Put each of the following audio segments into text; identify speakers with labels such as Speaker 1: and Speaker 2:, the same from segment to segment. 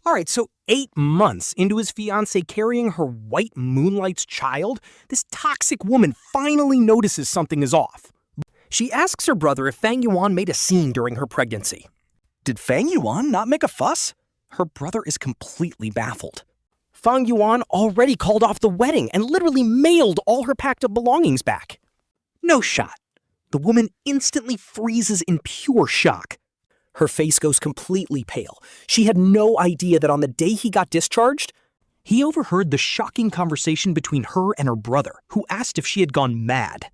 Speaker 1: Alright, so 8 months into his fiancée carrying her white moonlight's child, this toxic woman finally notices something is off. She asks her brother if Fang Yuan made a scene during her pregnancy.
Speaker 2: Did Fang Yuan not make a fuss? Her brother is completely baffled.
Speaker 1: Fang Yuan already called off the wedding and literally mailed all her packed up belongings back. No shot. The woman instantly freezes in pure shock. Her face goes completely pale. She had no idea that on the day he got discharged, he overheard the shocking conversation between her and her brother, who asked if she had gone mad.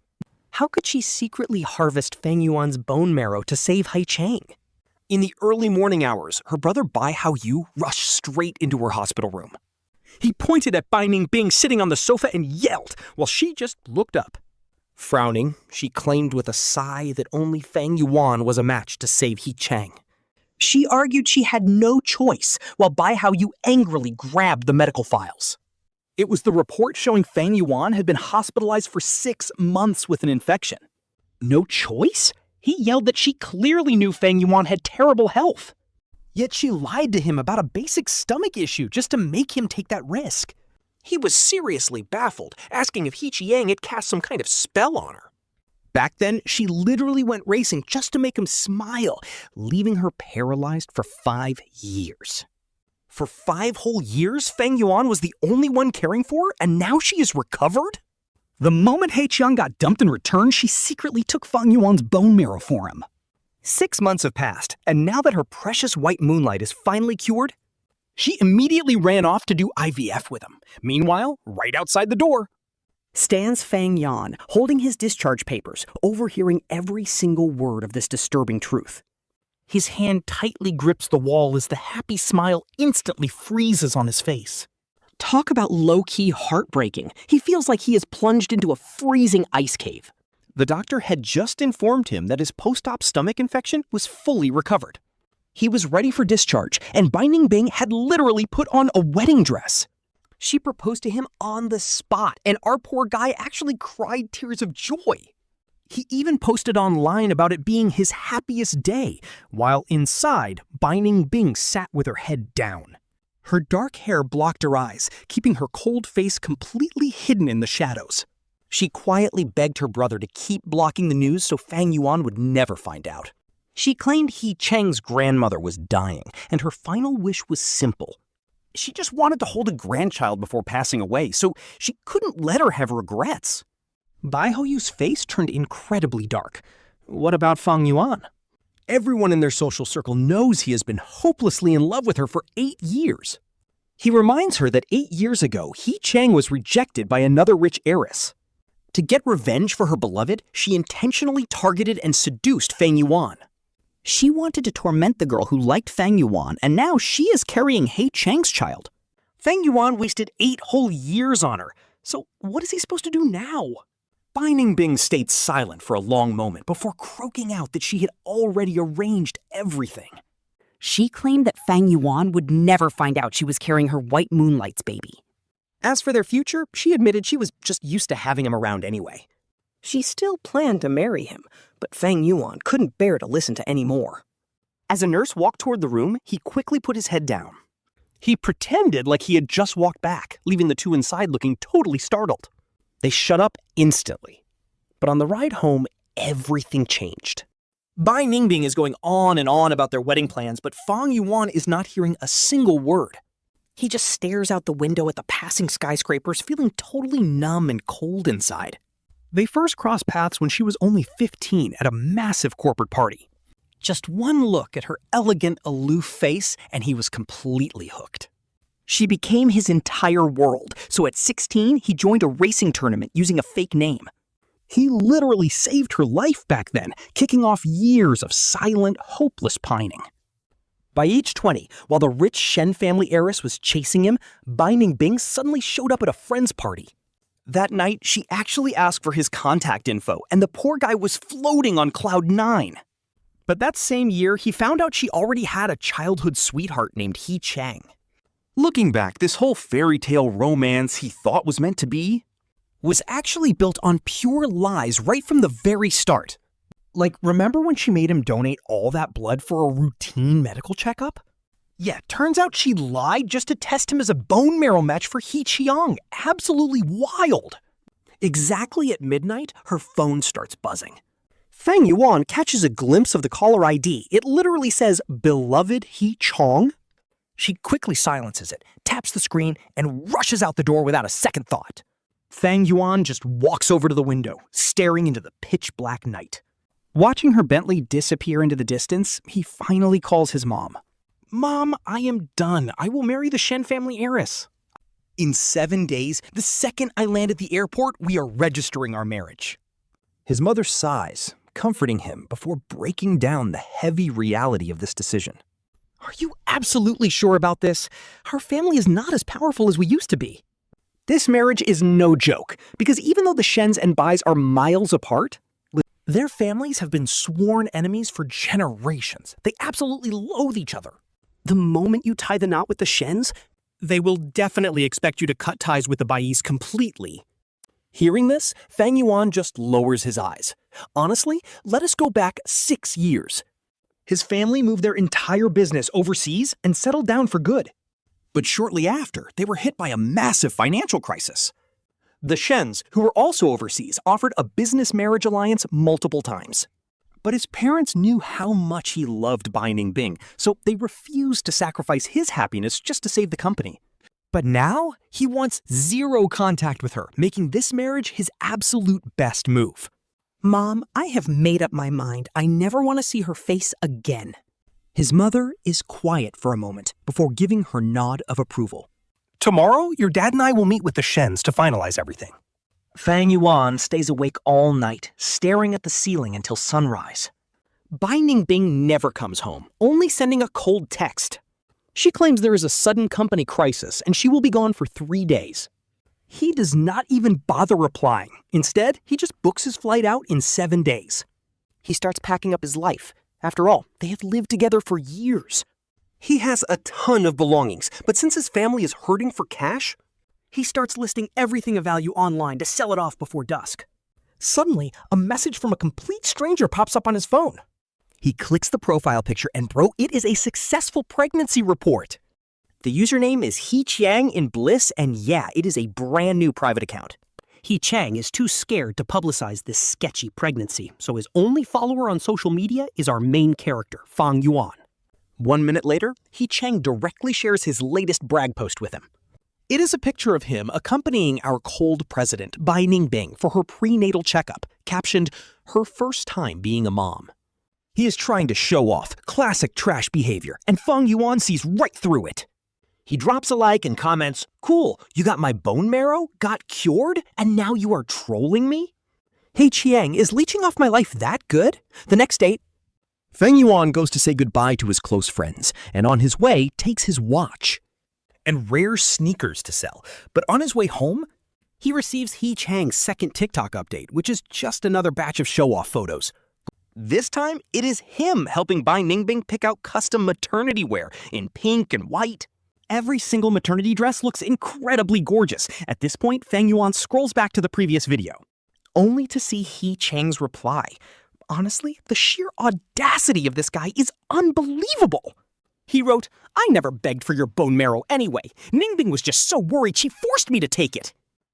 Speaker 1: How could she secretly harvest Fang Yuan's bone marrow to save He Qiang? In the early morning hours, her brother Bai Yu rushed straight into her hospital room. He pointed at Bai Ningbing sitting on the sofa and yelled, while she just looked up. Frowning, she claimed with a sigh that only Fang Yuan was a match to save He Qiang. She argued she had no choice, while Bai Yu angrily grabbed the medical files.
Speaker 2: It was the report showing Fang Yuan had been hospitalized for 6 months with an infection.
Speaker 1: No choice? He yelled that she clearly knew Fang Yuan had terrible health. Yet she lied to him about a basic stomach issue just to make him take that risk. He was seriously baffled, asking if He Qiang had cast some kind of spell on her. Back then, she literally went racing just to make him smile, leaving her paralyzed for 5 years. For 5 whole years, Fang Yuan was the only one caring for her, and now she is recovered?
Speaker 2: The moment He Qiang got dumped in return, she secretly took Fang Yuan's bone marrow for him.
Speaker 1: 6 months have passed, and now that her precious white moonlight is finally cured, she immediately ran off to do IVF with him. Meanwhile, right outside the door, stands Fang Yuan, holding his discharge papers, overhearing every single word of this disturbing truth. His hand tightly grips the wall as the happy smile instantly freezes on his face. Talk about low-key heartbreaking. He feels like he is plunged into a freezing ice cave. The doctor had just informed him that his post-op stomach infection was fully recovered. He was ready for discharge, and Bai Ningbing had literally put on a wedding dress. She proposed to him on the spot, and our poor guy actually cried tears of joy. He even posted online about it being his happiest day, while inside, Bai Ningbing sat with her head down. Her dark hair blocked her eyes, keeping her cold face completely hidden in the shadows. She quietly begged her brother to keep blocking the news so Fang Yuan would never find out. She claimed He Qiang's grandmother was dying, and her final wish was simple. She just wanted to hold a grandchild before passing away, so she couldn't let her have regrets. Bai Yu's face turned incredibly dark. What about Fang Yuan? Everyone in their social circle knows he has been hopelessly in love with her for 8 years. He reminds her that 8 years ago, He Qiang was rejected by another rich heiress. To get revenge for her beloved, she intentionally targeted and seduced Fang Yuan. She wanted to torment the girl who liked Fang Yuan, and now she is carrying He Qiang's child. Fang Yuan wasted 8 whole years on her, so what is he supposed to do now? Bai Ningbing stayed silent for a long moment before croaking out that she had already arranged everything.
Speaker 3: She claimed that Fang Yuan would never find out she was carrying her white moonlight's baby.
Speaker 1: As for their future, she admitted she was just used to having him around anyway. She still planned to marry him, but Fang Yuan couldn't bear to listen to any more. As a nurse walked toward the room, he quickly put his head down. He pretended like he had just walked back, leaving the two inside looking totally startled. They shut up instantly. But on the ride home, everything changed. Bai Ningbing is going on and on about their wedding plans, but Fang Yuan is not hearing a single word. He just stares out the window at the passing skyscrapers, feeling totally numb and cold inside. They first crossed paths when she was only 15 at a massive corporate party. Just one look at her elegant, aloof face, and he was completely hooked. She became his entire world, so at 16, he joined a racing tournament using a fake name. He literally saved her life back then, kicking off years of silent, hopeless pining. By age 20, while the rich Shen family heiress was chasing him, Bai Ningbing suddenly showed up at a friend's party. That night, she actually asked for his contact info, and the poor guy was floating on cloud 9. But that same year, he found out she already had a childhood sweetheart named He Qiang. Looking back, this whole fairy tale romance he thought was meant to be was actually built on pure lies right from the very start. Like, remember when she made him donate all that blood for a routine medical checkup? Yeah, turns out she lied just to test him as a bone marrow match for He Qiang. Absolutely wild. Exactly at midnight, her phone starts buzzing. Fang Yuan catches a glimpse of the caller ID. It literally says, "Beloved He Qiang." She quickly silences it, taps the screen, and rushes out the door without a second thought. Fang Yuan just walks over to the window, staring into the pitch-black night. Watching her Bentley disappear into the distance, he finally calls his mom. "Mom, I am done. I will marry the Shen family heiress." In 7 days, the second I land at the airport, we are registering our marriage. His mother sighs, comforting him before breaking down the heavy reality of this decision. "Are you absolutely sure about this? Our family is not as powerful as we used to be." This marriage is no joke, because even though the Shens and Bais are miles apart, their families have been sworn enemies for generations. They absolutely loathe each other. The moment you tie the knot with the Shens, they will definitely expect you to cut ties with the Bais completely. Hearing this, Fang Yuan just lowers his eyes. Honestly, let us go back 6 years. His family moved their entire business overseas and settled down for good. But shortly after, they were hit by a massive financial crisis. The Shens, who were also overseas, offered a business marriage alliance multiple times. But his parents knew how much he loved Bai Ningbing, so they refused to sacrifice his happiness just to save the company. But now, he wants zero contact with her, making this marriage his absolute best move.
Speaker 3: Mom, I have made up my mind. I never want to see her face again.
Speaker 1: His mother is quiet for a moment before giving her nod of approval. "Tomorrow, your dad and I will meet with the Shens to finalize everything." Fang Yuan stays awake all night, staring at the ceiling until sunrise. Bai Ningbing never comes home, only sending a cold text. She claims there is a sudden company crisis and she will be gone for 3 days. He does not even bother replying. Instead, he just books his flight out in 7 days. He starts packing up his life. After all, they have lived together for years. He has a ton of belongings, but since his family is hurting for cash, he starts listing everything of value online to sell it off before dusk. Suddenly, a message from a complete stranger pops up on his phone. He clicks the profile picture and bro, it is a successful pregnancy report. The username is He Qiang in Bliss, and yeah, it is a brand new private account. He Qiang is too scared to publicize this sketchy pregnancy, so his only follower on social media is our main character, Fang Yuan. 1 minute later, He Qiang directly shares his latest brag post with him. It is a picture of him accompanying our cold president, Bai Ningbing, for her prenatal checkup, captioned, "Her first time being a mom." He is trying to show off, classic trash behavior, and Fang Yuan sees right through it. He drops a like and comments, "Cool, you got my bone marrow, got cured, and now you are trolling me? He Qiang, is leeching off my life that good?" The next day, Fang Yuan goes to say goodbye to his close friends, and on his way takes his watch and rare sneakers to sell. But on his way home, he receives He Qiang's second TikTok update, which is just another batch of show-off photos. This time, it is him helping Bai Ningbing pick out custom maternity wear in pink and white. Every single maternity dress looks incredibly gorgeous. At this point, Fang Yuan scrolls back to the previous video, only to see He Qiang's reply. Honestly, the sheer audacity of this guy is unbelievable. He wrote, "I never begged for your bone marrow anyway. Ningbing was just so worried she forced me to take it."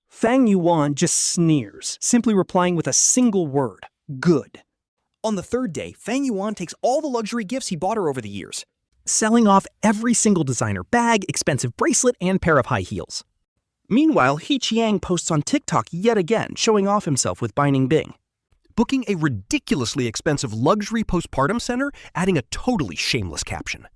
Speaker 1: Fang Yuan just sneers, simply replying with a single word, "Good." On the 3rd day, Fang Yuan takes all the luxury gifts he bought her over the years, selling off every single designer bag, expensive bracelet, and pair of high heels. Meanwhile, He Qiang posts on TikTok yet again, showing off himself with Bai Ningbing, booking a ridiculously expensive luxury postpartum center, adding a totally shameless caption.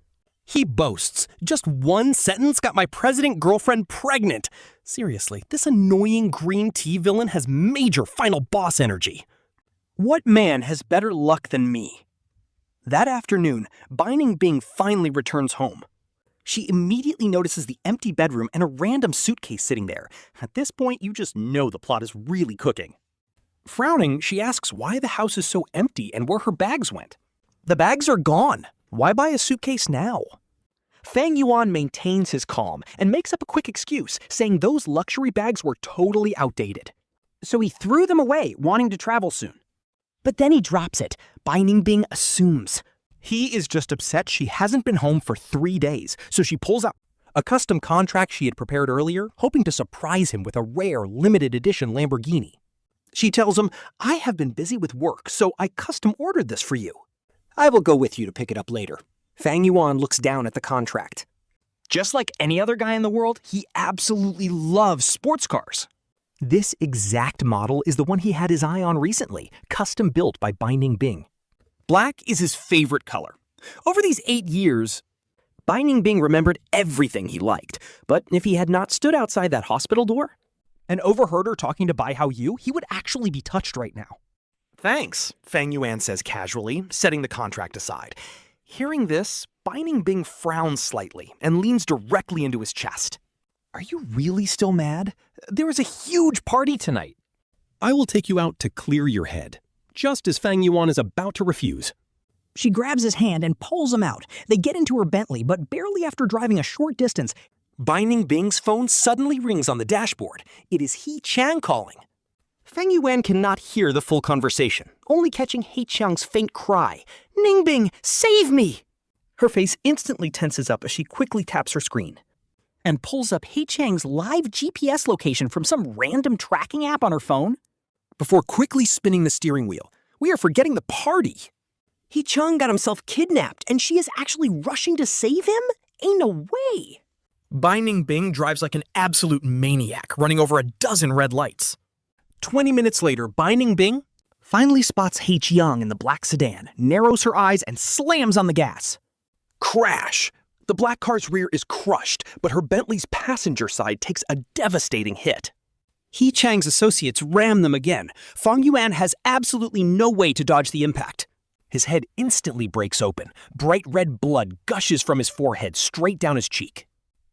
Speaker 1: He boasts, "Just one sentence got my president girlfriend pregnant." Seriously, this annoying green tea villain has major final boss energy. What man has better luck than me? That afternoon, Bai Ningbing finally returns home. She immediately notices the empty bedroom and a random suitcase sitting there. At this point, you just know the plot is really cooking. Frowning, she asks why the house is so empty and where her bags went. The bags are gone. Why buy a suitcase now? Fang Yuan maintains his calm and makes up a quick excuse, saying those luxury bags were totally outdated. So he threw them away, wanting to travel soon. But then he drops it. Bai Ningbing assumes.
Speaker 2: He is just upset she hasn't been home for 3 days, so she pulls out a custom contract she had prepared earlier, hoping to surprise him with a rare, limited edition Lamborghini. She tells him, "I have been busy with work, so I custom ordered this for you."
Speaker 1: I will go with you to pick it up later. Fang Yuan looks down at the contract. Just like any other guy in the world, he absolutely loves sports cars. This exact model is the one he had his eye on recently, custom built by Bai Ningbing. Black is his favorite color. Over these 8 years, Bai Ningbing remembered everything he liked, but if he had not stood outside that hospital door
Speaker 2: and overheard her talking to Bai Yu, he would actually be touched right now.
Speaker 1: "Thanks," Fang Yuan says casually, setting the contract aside. Hearing this, Bai Ningbing frowns slightly and leans directly into his chest. "Are you really still mad? There is a huge party tonight." "I will take you out to clear your head," just as Fang Yuan is about to refuse.
Speaker 4: She grabs his hand and pulls him out. They get into her Bentley, but barely after driving a short distance,
Speaker 1: Bai Ningbing's phone suddenly rings on the dashboard. It is He Qiang calling. Fang Yuan cannot hear the full conversation, only catching He Qiang's faint cry, "Ningbing, save me!" Her face instantly tenses up as she quickly taps her screen and pulls up He Qiang's live GPS location from some random tracking app on her phone. Before quickly spinning the steering wheel, we are forgetting the party. He Qiang got himself kidnapped, and she is actually rushing to save him? Ain't no way. Bai Ningbing drives like an absolute maniac, running over a dozen red lights. 20 minutes later, Bai Ningbing finally spots He Qiang in the black sedan, narrows her eyes, and slams on the gas. Crash! The black car's rear is crushed, but her Bentley's passenger side takes a devastating hit. He Qiang's associates ram them again. Fang Yuan has absolutely no way to dodge the impact. His head instantly breaks open. Bright red blood gushes from his forehead straight down his cheek.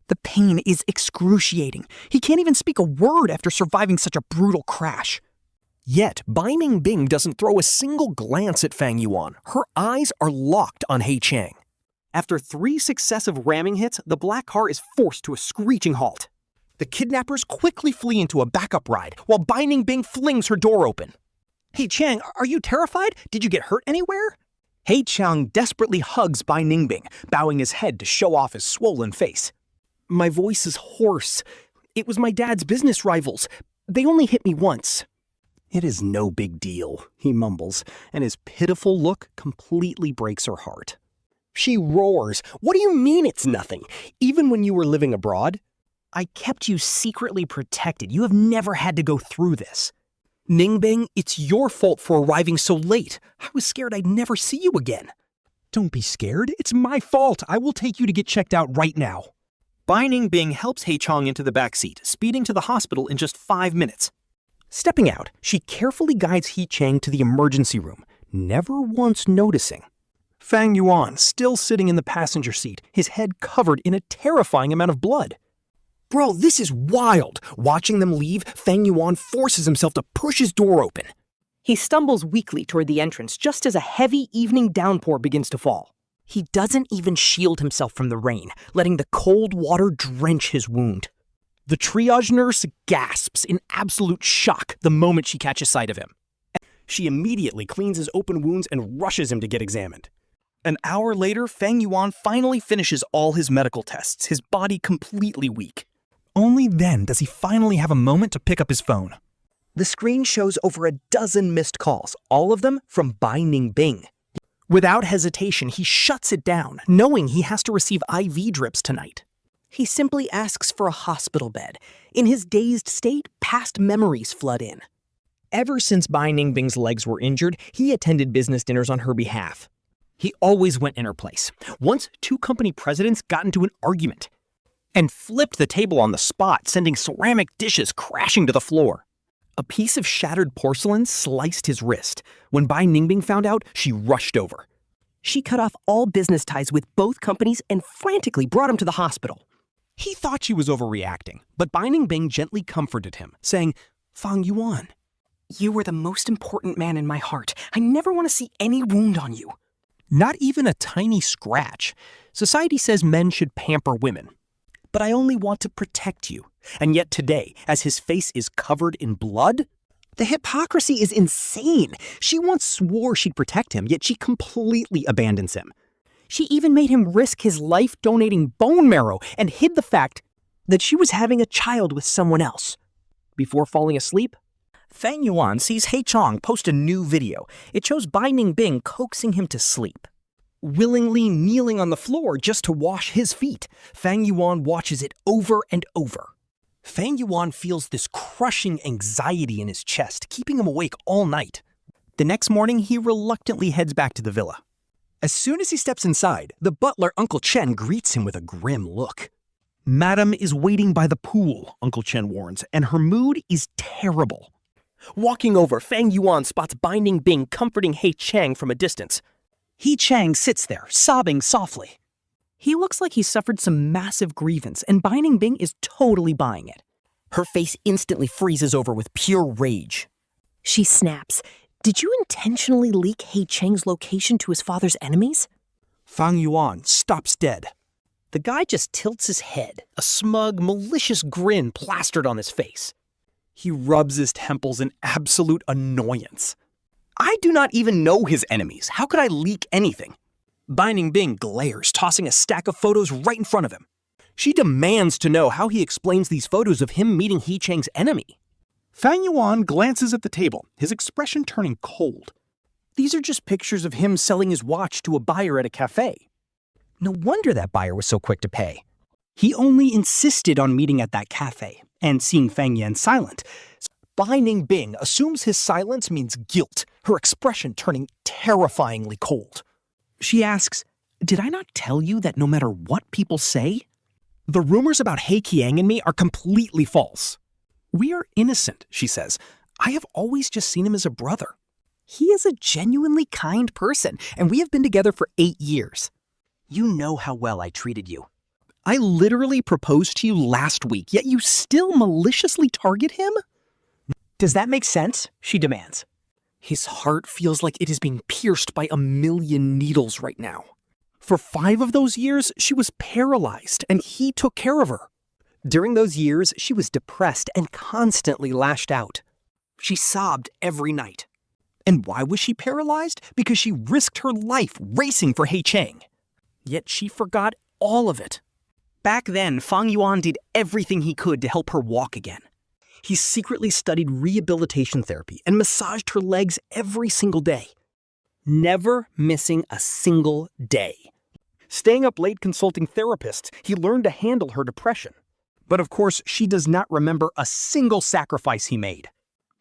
Speaker 1: The pain is excruciating. He can't even speak a word after surviving such a brutal crash. Yet, Bai Ningbing doesn't throw a single glance at Fang Yuan. Her eyes are locked on He Qiang. After 3 successive ramming hits, the black car is forced to a screeching halt. The kidnappers quickly flee into a backup ride, while Bai Ningbing flings her door open. "He Qiang, are you terrified? Did you get hurt anywhere?" He Qiang desperately hugs Bai Ningbing, bowing his head to show off his swollen face. "My voice is hoarse. It was my dad's business rivals. They only hit me once." "It is no big deal," he mumbles, and his pitiful look completely breaks her heart. She roars, "What do you mean it's nothing? Even when you were living abroad?" "I kept you secretly protected. You have never had to go through this." "Ningbing, it's your fault for arriving so late. I was scared I'd never see you again." "Don't be scared. It's my fault. I will take you to get checked out right now." Bai Ningbing helps He Qiang into the backseat, speeding to the hospital in just 5 minutes. Stepping out, she carefully guides He Qiang to the emergency room, never once noticing Fang Yuan still sitting in the passenger seat, his head covered in a terrifying amount of blood. "Bro, this is wild." Watching them leave, Fang Yuan forces himself to push his door open. He stumbles weakly toward the entrance just as a heavy evening downpour begins to fall. He doesn't even shield himself from the rain, letting the cold water drench his wound. The triage nurse gasps in absolute shock the moment she catches sight of him. She immediately cleans his open wounds and rushes him to get examined. An hour later, Fang Yuan finally finishes all his medical tests, his body completely weak. Only then does he finally have a moment to pick up his phone. The screen shows over a dozen missed calls, all of them from Bai Ningbing. Without hesitation, he shuts it down, knowing he has to receive IV drips tonight. He simply asks for a hospital bed. In his dazed state, past memories flood in. Ever since Bai Ningbing's legs were injured, he attended business dinners on her behalf. He always went in her place. Once, 2 company presidents got into an argument and flipped the table on the spot, sending ceramic dishes crashing to the floor. A piece of shattered porcelain sliced his wrist. When Bai Ningbing found out, she rushed over. She cut off all business ties with both companies and frantically brought him to the hospital. He thought she was overreacting, but Bai Ningbing gently comforted him, saying, "Fang Yuan, you were the most important man in my heart. I never want to see any wound on you." Not even a tiny scratch. Society says men should pamper women. But I only want to protect you. And yet today, as his face is covered in blood, the hypocrisy is insane. She once swore she'd protect him, yet she completely abandons him. She even made him risk his life donating bone marrow and hid the fact that she was having a child with someone else. Before falling asleep, Fang Yuan sees He Qiang post a new video. It shows Bai Ningbing coaxing him to sleep. Willingly kneeling on the floor just to wash his feet, Fang Yuan watches it over and over. Fang Yuan feels this crushing anxiety in his chest, keeping him awake all night. The next morning, he reluctantly heads back to the villa. As soon as he steps inside, the butler, Uncle Chen, greets him with a grim look.
Speaker 2: Madam is waiting by the pool, Uncle Chen warns, and her mood is terrible.
Speaker 1: Walking over, Fang Yuan spots Bai Ningbing comforting He Qiang from a distance. He Qiang sits there, sobbing softly. He looks like he suffered some massive grievance, and Bai Ningbing is totally buying it. Her face instantly freezes over with pure rage.
Speaker 5: She snaps. Did you intentionally leak He Qiang's location to his father's enemies?
Speaker 2: Fang Yuan stops dead.
Speaker 1: The guy just tilts his head, a smug, malicious grin plastered on his face.
Speaker 2: He rubs his temples in absolute annoyance.
Speaker 1: I do not even know his enemies. How could I leak anything? Bai Ningbing glares, tossing a stack of photos right in front of him. She demands to know how he explains these photos of him meeting He Qiang's enemy.
Speaker 2: Fang Yuan glances at the table, his expression turning cold.
Speaker 1: These are just pictures of him selling his watch to a buyer at a cafe. No wonder that buyer was so quick to pay. He only insisted on meeting at that cafe, and seeing Fang Yuan silent, Bai Ningbing assumes his silence means guilt, her expression turning terrifyingly cold. She asks, "Did I not tell you that no matter what people say, the rumors about He Qiang and me are completely false? We are innocent," she says. "I have always just seen him as a brother. He is a genuinely kind person, and we have been together for 8 years. You know how well I treated you. I literally proposed to you last week, yet you still maliciously target him? Does that make sense?" she demands. His heart feels like it is being pierced by a million needles right now. For 5 of those years, she was paralyzed, and he took care of her. During those years, she was depressed and constantly lashed out. She sobbed every night. And why was she paralyzed? Because she risked her life racing for He Qiang. Yet she forgot all of it. Back then, Fang Yuan did everything he could to help her walk again. He secretly studied rehabilitation therapy and massaged her legs every single day. Never missing a single day. Staying up late consulting therapists, he learned to handle her depression. But of course, she does not remember a single sacrifice he made.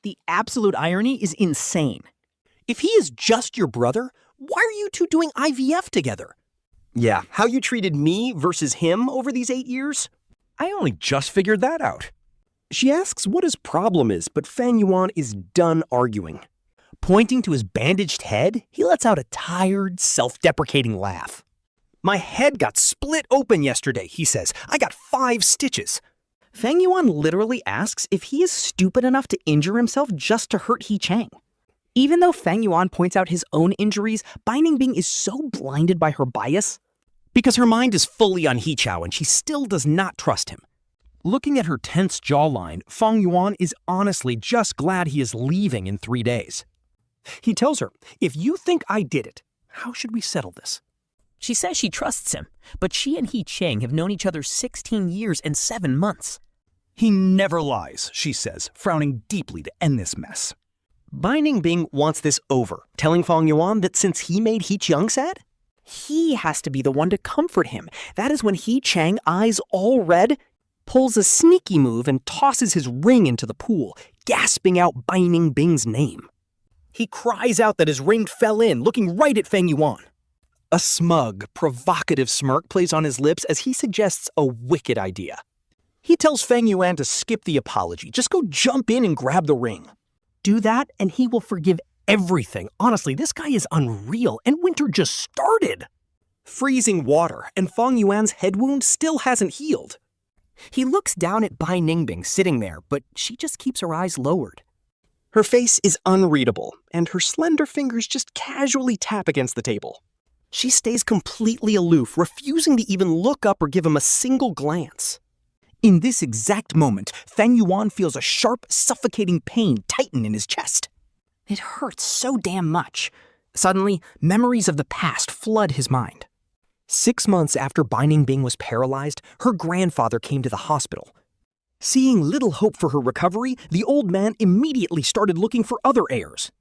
Speaker 1: The absolute irony is insane. If he is just your brother, why are you two doing IVF together? Yeah, how you treated me versus him over these 8 years?
Speaker 2: I only just figured that out.
Speaker 1: She asks what his problem is, but Fang Yuan is done arguing. Pointing to his bandaged head, he lets out a tired, self-deprecating laugh. "My head got split open yesterday," he says. "I got 5 stitches." Fang Yuan literally asks if he is stupid enough to injure himself just to hurt He Qiang. Even though Fang Yuan points out his own injuries, Bai Ningbing is so blinded by her bias because her mind is fully on He Qiang and she still does not trust him.
Speaker 2: Looking at her tense jawline, Fang Yuan is honestly just glad he is leaving in 3 days.
Speaker 1: He tells her, "If you think I did it, how should we settle this?"
Speaker 5: She says she trusts him, but she and He Qiang have known each other 16 years and 7 months.
Speaker 2: He never lies, she says, frowning deeply to end this mess.
Speaker 1: Bai Ningbing wants this over, telling Fang Yuan that since he made He Qiang sad, he has to be the one to comfort him. That is when He Qiang, eyes all red, pulls a sneaky move and tosses his ring into the pool, gasping out Bai Ningbing's name. He cries out that his ring fell in, looking right at Fang Yuan. A smug, provocative smirk plays on his lips as he suggests a wicked idea. He tells Fang Yuan to skip the apology, just go jump in and grab the ring. Do that and he will forgive everything. Honestly, this guy is unreal, and winter just started. Freezing water, and Fang Yuan's head wound still hasn't healed. He looks down at Bai Ningbing sitting there, but she just keeps her eyes lowered. Her face is unreadable, and her slender fingers just casually tap against the table. She stays completely aloof, refusing to even look up or give him a single glance. In this exact moment, Fang Yuan feels a sharp, suffocating pain tighten in his chest. It hurts so damn much. Suddenly, memories of the past flood his mind.
Speaker 2: 6 months after Bai Ningbing was paralyzed, her grandfather came to the hospital. Seeing little hope for her recovery, the old man immediately started looking for other heirs.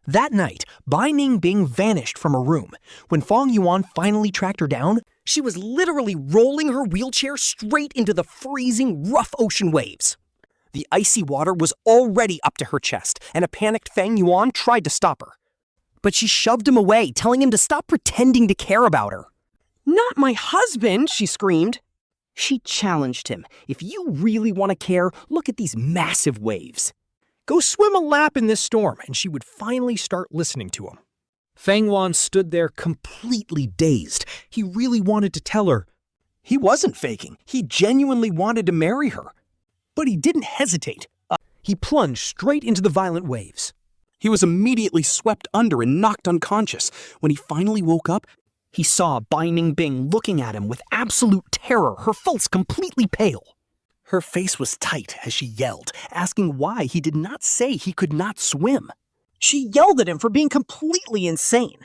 Speaker 2: That night, Bai Ningbing vanished from a room. When Fang Yuan finally tracked her down, she was literally rolling her wheelchair straight into the freezing, rough ocean waves. The icy water was already up to her chest, and a panicked Fang Yuan tried to stop her. But she shoved him away, telling him to stop pretending to care about her.
Speaker 3: Not my husband, she screamed. She challenged him. If you really want to care, look at these massive waves.
Speaker 2: Go swim a lap in this storm, and she would finally start listening to him. Fang Yuan stood there completely dazed. He really wanted to tell her. He wasn't faking. He genuinely wanted to marry her. But he didn't hesitate. He plunged straight into the violent waves. He was immediately swept under and knocked unconscious. When he finally woke up, he saw Bai Ningbing looking at him with absolute terror, her face completely pale. Her face was tight as she yelled, asking why he did not say he could not swim.
Speaker 3: She yelled at him for being completely insane.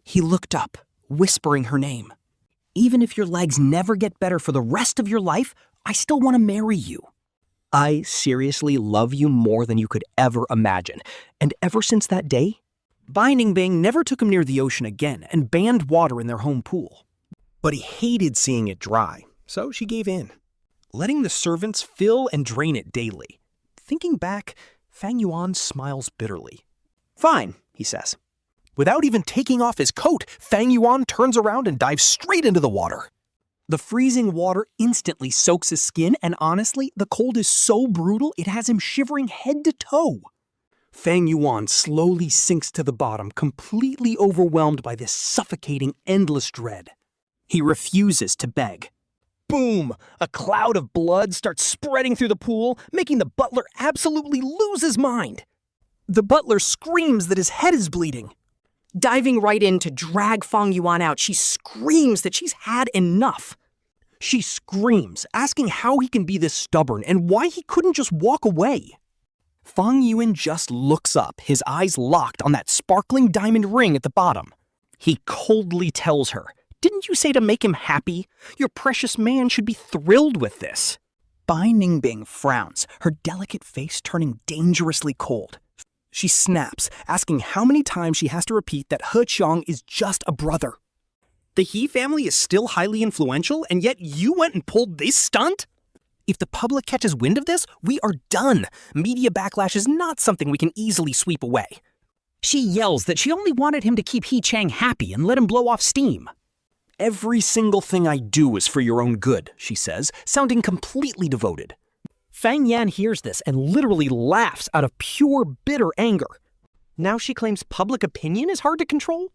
Speaker 2: He looked up, whispering her name.
Speaker 3: Even if your legs never get better for the rest of your life, I still want to marry you.
Speaker 2: I seriously love you more than you could ever imagine. And ever since that day, Bai Ningbing never took him near the ocean again and banned water in their home pool. But he hated seeing it dry, so she gave in, letting the servants fill and drain it daily. Thinking back, Fang Yuan smiles bitterly. Fine, he says. Without even taking off his coat, Fang Yuan turns around and dives straight into the water. The freezing water instantly soaks his skin, and honestly, the cold is so brutal it has him shivering head to toe. Fang Yuan slowly sinks to the bottom, completely overwhelmed by this suffocating, endless dread. He refuses to beg. Boom! A cloud of blood starts spreading through the pool, making the butler absolutely lose his mind. The butler screams that his head is bleeding.
Speaker 3: Diving right in to drag Fang Yuan out, she screams that she's had enough.
Speaker 2: She screams, asking how he can be this stubborn and why he couldn't just walk away. Fang Yuan just looks up, his eyes locked on that sparkling diamond ring at the bottom. He coldly tells her, "Didn't you say to make him happy? Your precious man should be thrilled with this." Bai Ningbing frowns, her delicate face turning dangerously cold. She snaps, asking how many times she has to repeat that He Qiang is just a brother. The He family is still highly influential, and yet you went and pulled this stunt? If the public catches wind of this, we are done. Media backlash is not something we can easily sweep away.
Speaker 3: She yells that she only wanted him to keep He Qiang happy and let him blow off steam.
Speaker 2: Every single thing I do is for your own good, she says, sounding completely devoted. Fang Yan hears this and literally laughs out of pure bitter anger. Now she claims public opinion is hard to control?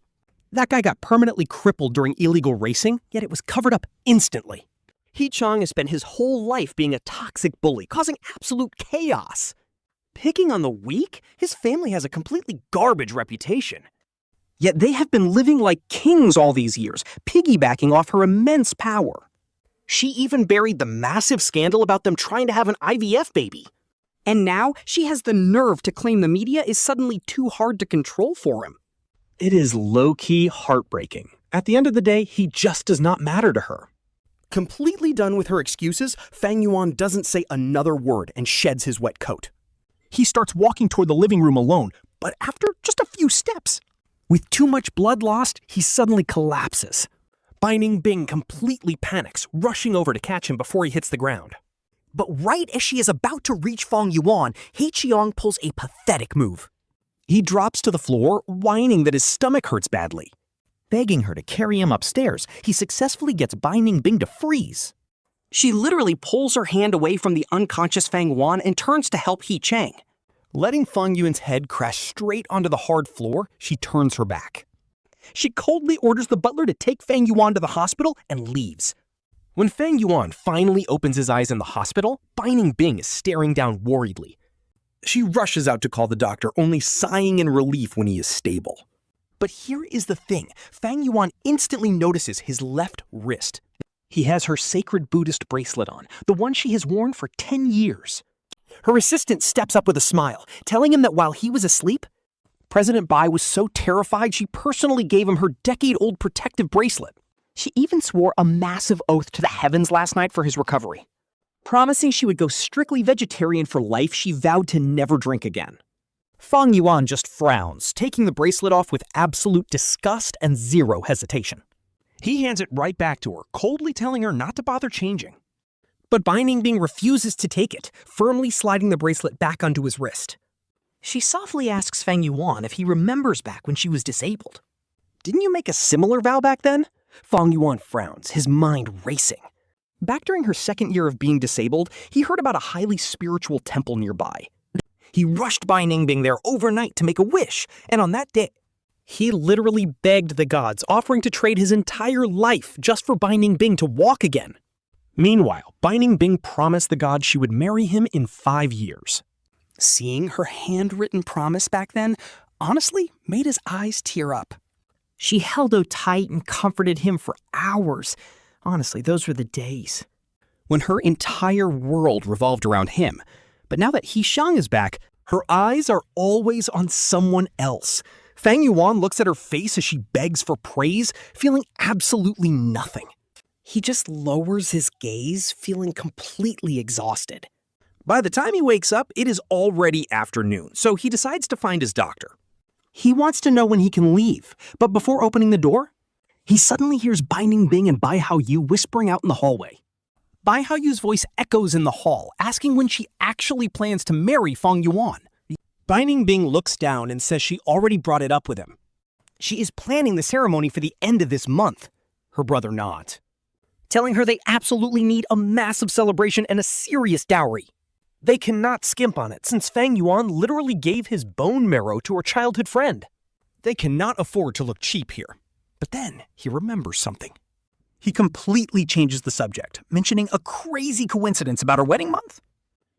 Speaker 2: That guy got permanently crippled during illegal racing, yet it was covered up instantly. He Qiang has spent his whole life being a toxic bully, causing absolute chaos. Picking on the weak, his family has a completely garbage reputation. Yet they have been living like kings all these years, piggybacking off her immense power. She even buried the massive scandal about them trying to have an IVF baby.
Speaker 3: And now she has the nerve to claim the media is suddenly too hard to control for him.
Speaker 2: It is low-key heartbreaking. At the end of the day, he just does not matter to her. Completely done with her excuses, Fang Yuan doesn't say another word and sheds his wet coat. He starts walking toward the living room alone, but after just a few steps, with too much blood lost, he suddenly collapses. Bai Ningbing completely panics, rushing over to catch him before he hits the ground. But right as she is about to reach Fang Yuan, He Qiang pulls a pathetic move. He drops to the floor, whining that his stomach hurts badly. Begging her to carry him upstairs, he successfully gets Bai Ningbing to freeze. She literally pulls her hand away from the unconscious Fang Yuan and turns to help He Qiang. Letting Fang Yuan's head crash straight onto the hard floor, she turns her back. She coldly orders the butler to take Fang Yuan to the hospital and leaves. When Fang Yuan finally opens his eyes in the hospital, Bai Ningbing is staring down worriedly. She rushes out to call the doctor, only sighing in relief when he is stable. But here is the thing. Fang Yuan instantly notices his left wrist. He has her sacred Buddhist bracelet on, the one she has worn for 10 years. Her assistant steps up with a smile, telling him that while he was asleep, President Bai was so terrified she personally gave him her decade-old protective bracelet.
Speaker 3: She even swore a massive oath to the heavens last night for his recovery. Promising she would go strictly vegetarian for life, she vowed to never drink again.
Speaker 1: Fang Yuan just frowns, taking the bracelet off with absolute disgust and zero hesitation.
Speaker 2: He hands it right back to her, coldly telling her not to bother changing.
Speaker 1: But Bai Ningbing refuses to take it, firmly sliding the bracelet back onto his wrist.
Speaker 3: She softly asks Fang Yuan if he remembers back when she was disabled.
Speaker 1: Didn't you make a similar vow back then? Fang Yuan frowns, his mind racing. Back during her second year of being disabled, he heard about a highly spiritual temple nearby. He rushed Bai Ningbing there overnight to make a wish, and on that day, he literally begged the gods, offering to trade his entire life just for Bai Ningbing to walk again.
Speaker 2: Meanwhile, Bai Ningbing promised the gods she would marry him in 5 years.
Speaker 1: Seeing her handwritten promise back then honestly made his eyes tear up. She held her tight and comforted him for hours. Honestly, those were the days when her entire world revolved around him. But now that He Qiang is back, her eyes are always on someone else. Fang Yuan looks at her face as she begs for praise, feeling absolutely nothing. He just lowers his gaze, feeling completely exhausted. By the time he wakes up, it is already afternoon, so he decides to find his doctor. He wants to know when he can leave, but before opening the door, he suddenly hears Bai Ningbing and Bai Haoyu whispering out in the hallway. Bai Haoyu's voice echoes in the hall, asking when she actually plans to marry Fang Yuan. Bai Ningbing looks down and says she already brought it up with him. She is planning the ceremony for the end of this month. Her brother nods, telling her they absolutely need a massive celebration and a serious dowry. They cannot skimp on it, since Fang Yuan literally gave his bone marrow to her childhood friend. They cannot afford to look cheap here. But then he remembers something. He completely changes the subject, mentioning a crazy coincidence about her wedding month.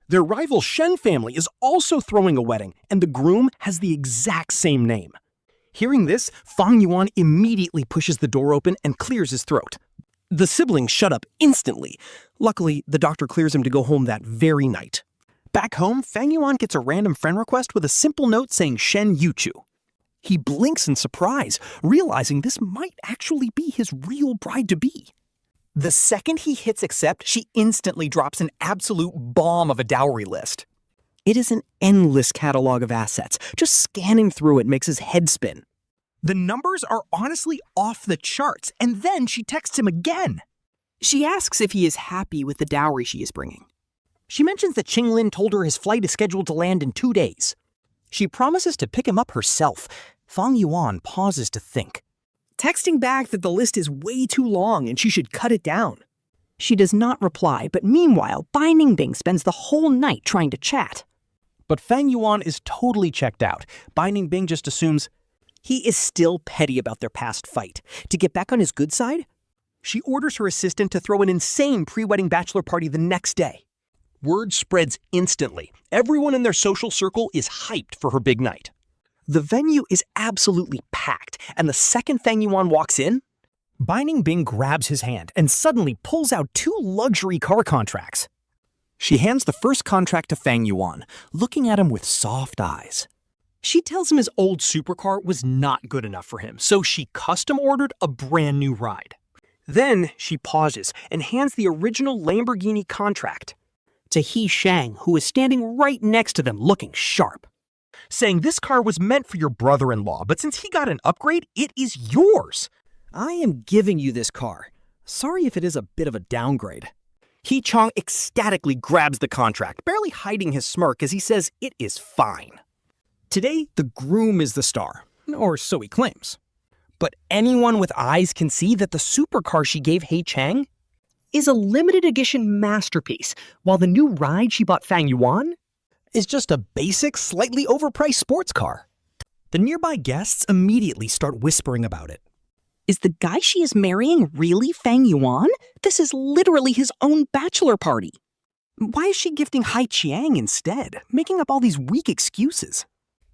Speaker 1: Their rival Shen family is also throwing a wedding, and the groom has the exact same name. Hearing this, Fang Yuan immediately pushes the door open and clears his throat. The siblings shut up instantly. Luckily, the doctor clears him to go home that very night. Back home, Fang Yuan gets a random friend request with a simple note saying Shen Youchu. He blinks in surprise, realizing this might actually be his real bride-to-be. The second he hits accept, she instantly drops an absolute bomb of a dowry list. It is an endless catalog of assets. Just scanning through it makes his head spin. The numbers are honestly off the charts, and then she texts him again. She asks if he is happy with the dowry she is bringing. She mentions that Qinglin told her his flight is scheduled to land in 2 days. She promises to pick him up herself. Fang Yuan pauses to think, texting back that the list is way too long and she should cut it down. She does not reply, but meanwhile, Bai Ningbing spends the whole night trying to chat. But Fang Yuan is totally checked out. Bai Ningbing just assumes he is still petty about their past fight. To get back on his good side, she orders her assistant to throw an insane pre-wedding bachelor party the next day. Word spreads instantly. Everyone in their social circle is hyped for her big night. The venue is absolutely packed, and the second Fang Yuan walks in, Bai Ningbing grabs his hand and suddenly pulls out 2 luxury car contracts. She hands the first contract to Fang Yuan, looking at him with soft eyes. She tells him his old supercar was not good enough for him, so she custom-ordered a brand new ride. Then she pauses and hands the original Lamborghini contract to He Qiang, who is standing right next to them looking sharp, saying this car was meant for your brother-in-law, but since he got an upgrade, it is yours. I am giving you this car. Sorry if it is a bit of a downgrade. He Qiang ecstatically grabs the contract, barely hiding his smirk as he says it is fine. Today, the groom is the star, or so he claims. But anyone with eyes can see that the supercar she gave He Qiang is a limited edition masterpiece, while the new ride she bought Fang Yuan is just a basic, slightly overpriced sports car. The nearby guests immediately start whispering about it. Is the guy she is marrying really Fang Yuan? This is literally his own bachelor party. Why is she gifting He Qiang instead, making up all these weak excuses?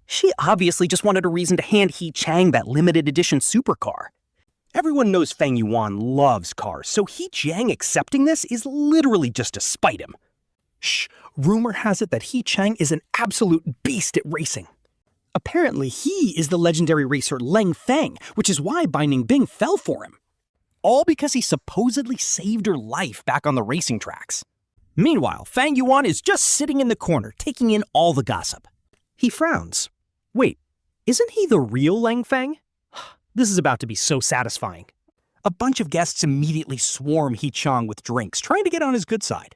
Speaker 1: She obviously just wanted a reason to hand He Qiang that limited edition supercar. Everyone knows Fang Yuan loves cars, so He Qiang accepting this is literally just to spite him. Shh, rumor has it that He Qiang is an absolute beast at racing. Apparently, he is the legendary racer Leng Feng, which is why Bai Ningbing fell for him. all because he supposedly saved her life back on the racing tracks. Meanwhile, Fang Yuan is just sitting in the corner, taking in all the gossip.
Speaker 2: He frowns. Wait, isn't he the real Lang Fang?
Speaker 1: This is about to be so satisfying. A bunch of guests immediately swarm He Qiang with drinks, trying to get on his good side.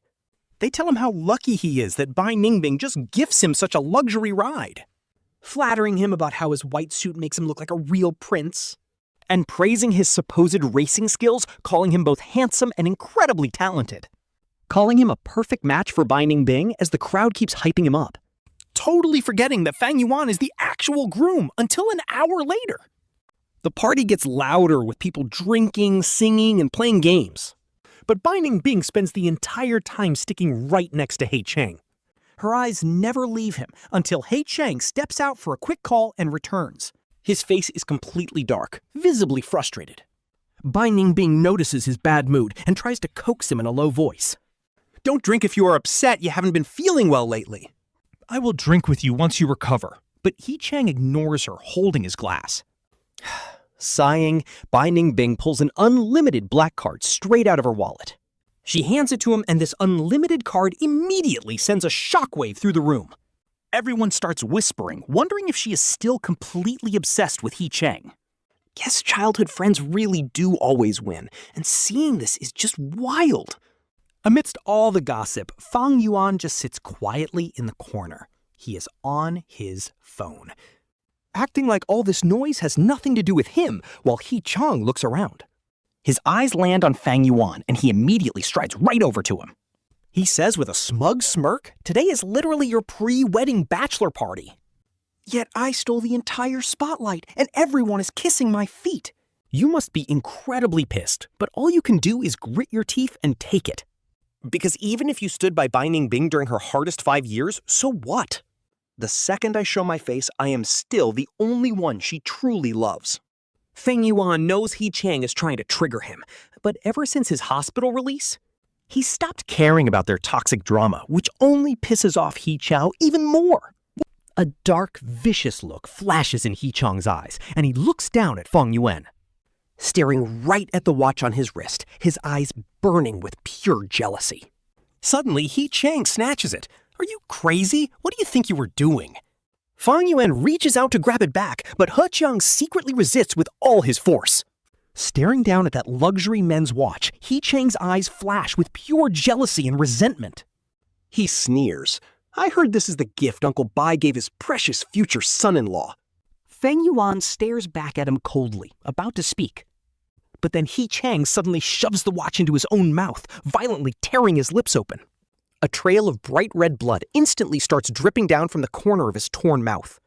Speaker 1: They tell him how lucky he is that Bai Ningbing just gifts him such a luxury ride,
Speaker 3: Flattering him about how his white suit makes him look like a real prince.
Speaker 1: and praising his supposed racing skills, calling him both handsome and incredibly talented.
Speaker 3: Calling him a perfect match for Bai Ningbing as the crowd keeps hyping him up.
Speaker 1: Totally forgetting that Fang Yuan is the actual groom until an hour later. The party gets louder with people drinking, singing, and playing games.
Speaker 2: But Bai Ningbing spends the entire time sticking right next to He Qiang.
Speaker 3: Her eyes never leave him until He Qiang steps out for a quick call and returns.
Speaker 1: His face is completely dark, visibly frustrated.
Speaker 2: Bai Ningbing notices his bad mood and tries to coax him in a low voice.
Speaker 1: Don't drink if you are upset you haven't been feeling well lately.
Speaker 2: I will drink with you once you recover. But He Qiang ignores her, holding his glass.
Speaker 3: Sighing, Bai Ningbing pulls an unlimited black card straight out of her wallet.
Speaker 1: She hands it to him, and this unlimited card immediately sends a shockwave through the room. Everyone starts whispering, wondering if she is still completely obsessed with He Qiang.
Speaker 3: Guess childhood friends really do always win, and seeing this is just wild.
Speaker 1: Amidst all the gossip, Fang Yuan just sits quietly in the corner. He is on his phone, acting like all this noise has nothing to do with him, while He Qiang looks around. His eyes land on Fang Yuan, and he immediately strides right over to him. He says with a smug smirk, "Today is literally your pre-wedding bachelor party."
Speaker 3: Yet I stole the entire spotlight, and everyone is kissing my feet.
Speaker 1: You must be incredibly pissed, but all you can do is grit your teeth and take it. Because even if you stood by Bai Ningbing during her hardest 5 years, so what? The second I show my face, I am still the only one she truly loves. Fang Yuan knows He Qiang is trying to trigger him, but ever since his hospital release, he stopped caring about their toxic drama, which only pisses off He Qiang even more. A dark, vicious look flashes in He Qiang's eyes, and he looks down at Fang Yuan, staring right at the watch on his wrist, his eyes burning with pure jealousy. Suddenly, He Qiang snatches it. "Are you crazy? What do you think you were doing?" Fang Yuan reaches out to grab it back, but He Qiang secretly resists with all his force. Staring down at that luxury men's watch, He Qiang's eyes flash with pure jealousy and resentment. He sneers. "I heard this is the gift Uncle Bai gave his precious future son-in-law." Fang Yuan stares back at him coldly, about to speak. But then He Qiang suddenly shoves the watch into his own mouth, violently tearing his lips open. A trail of bright red blood instantly starts dripping down from the corner of his torn mouth.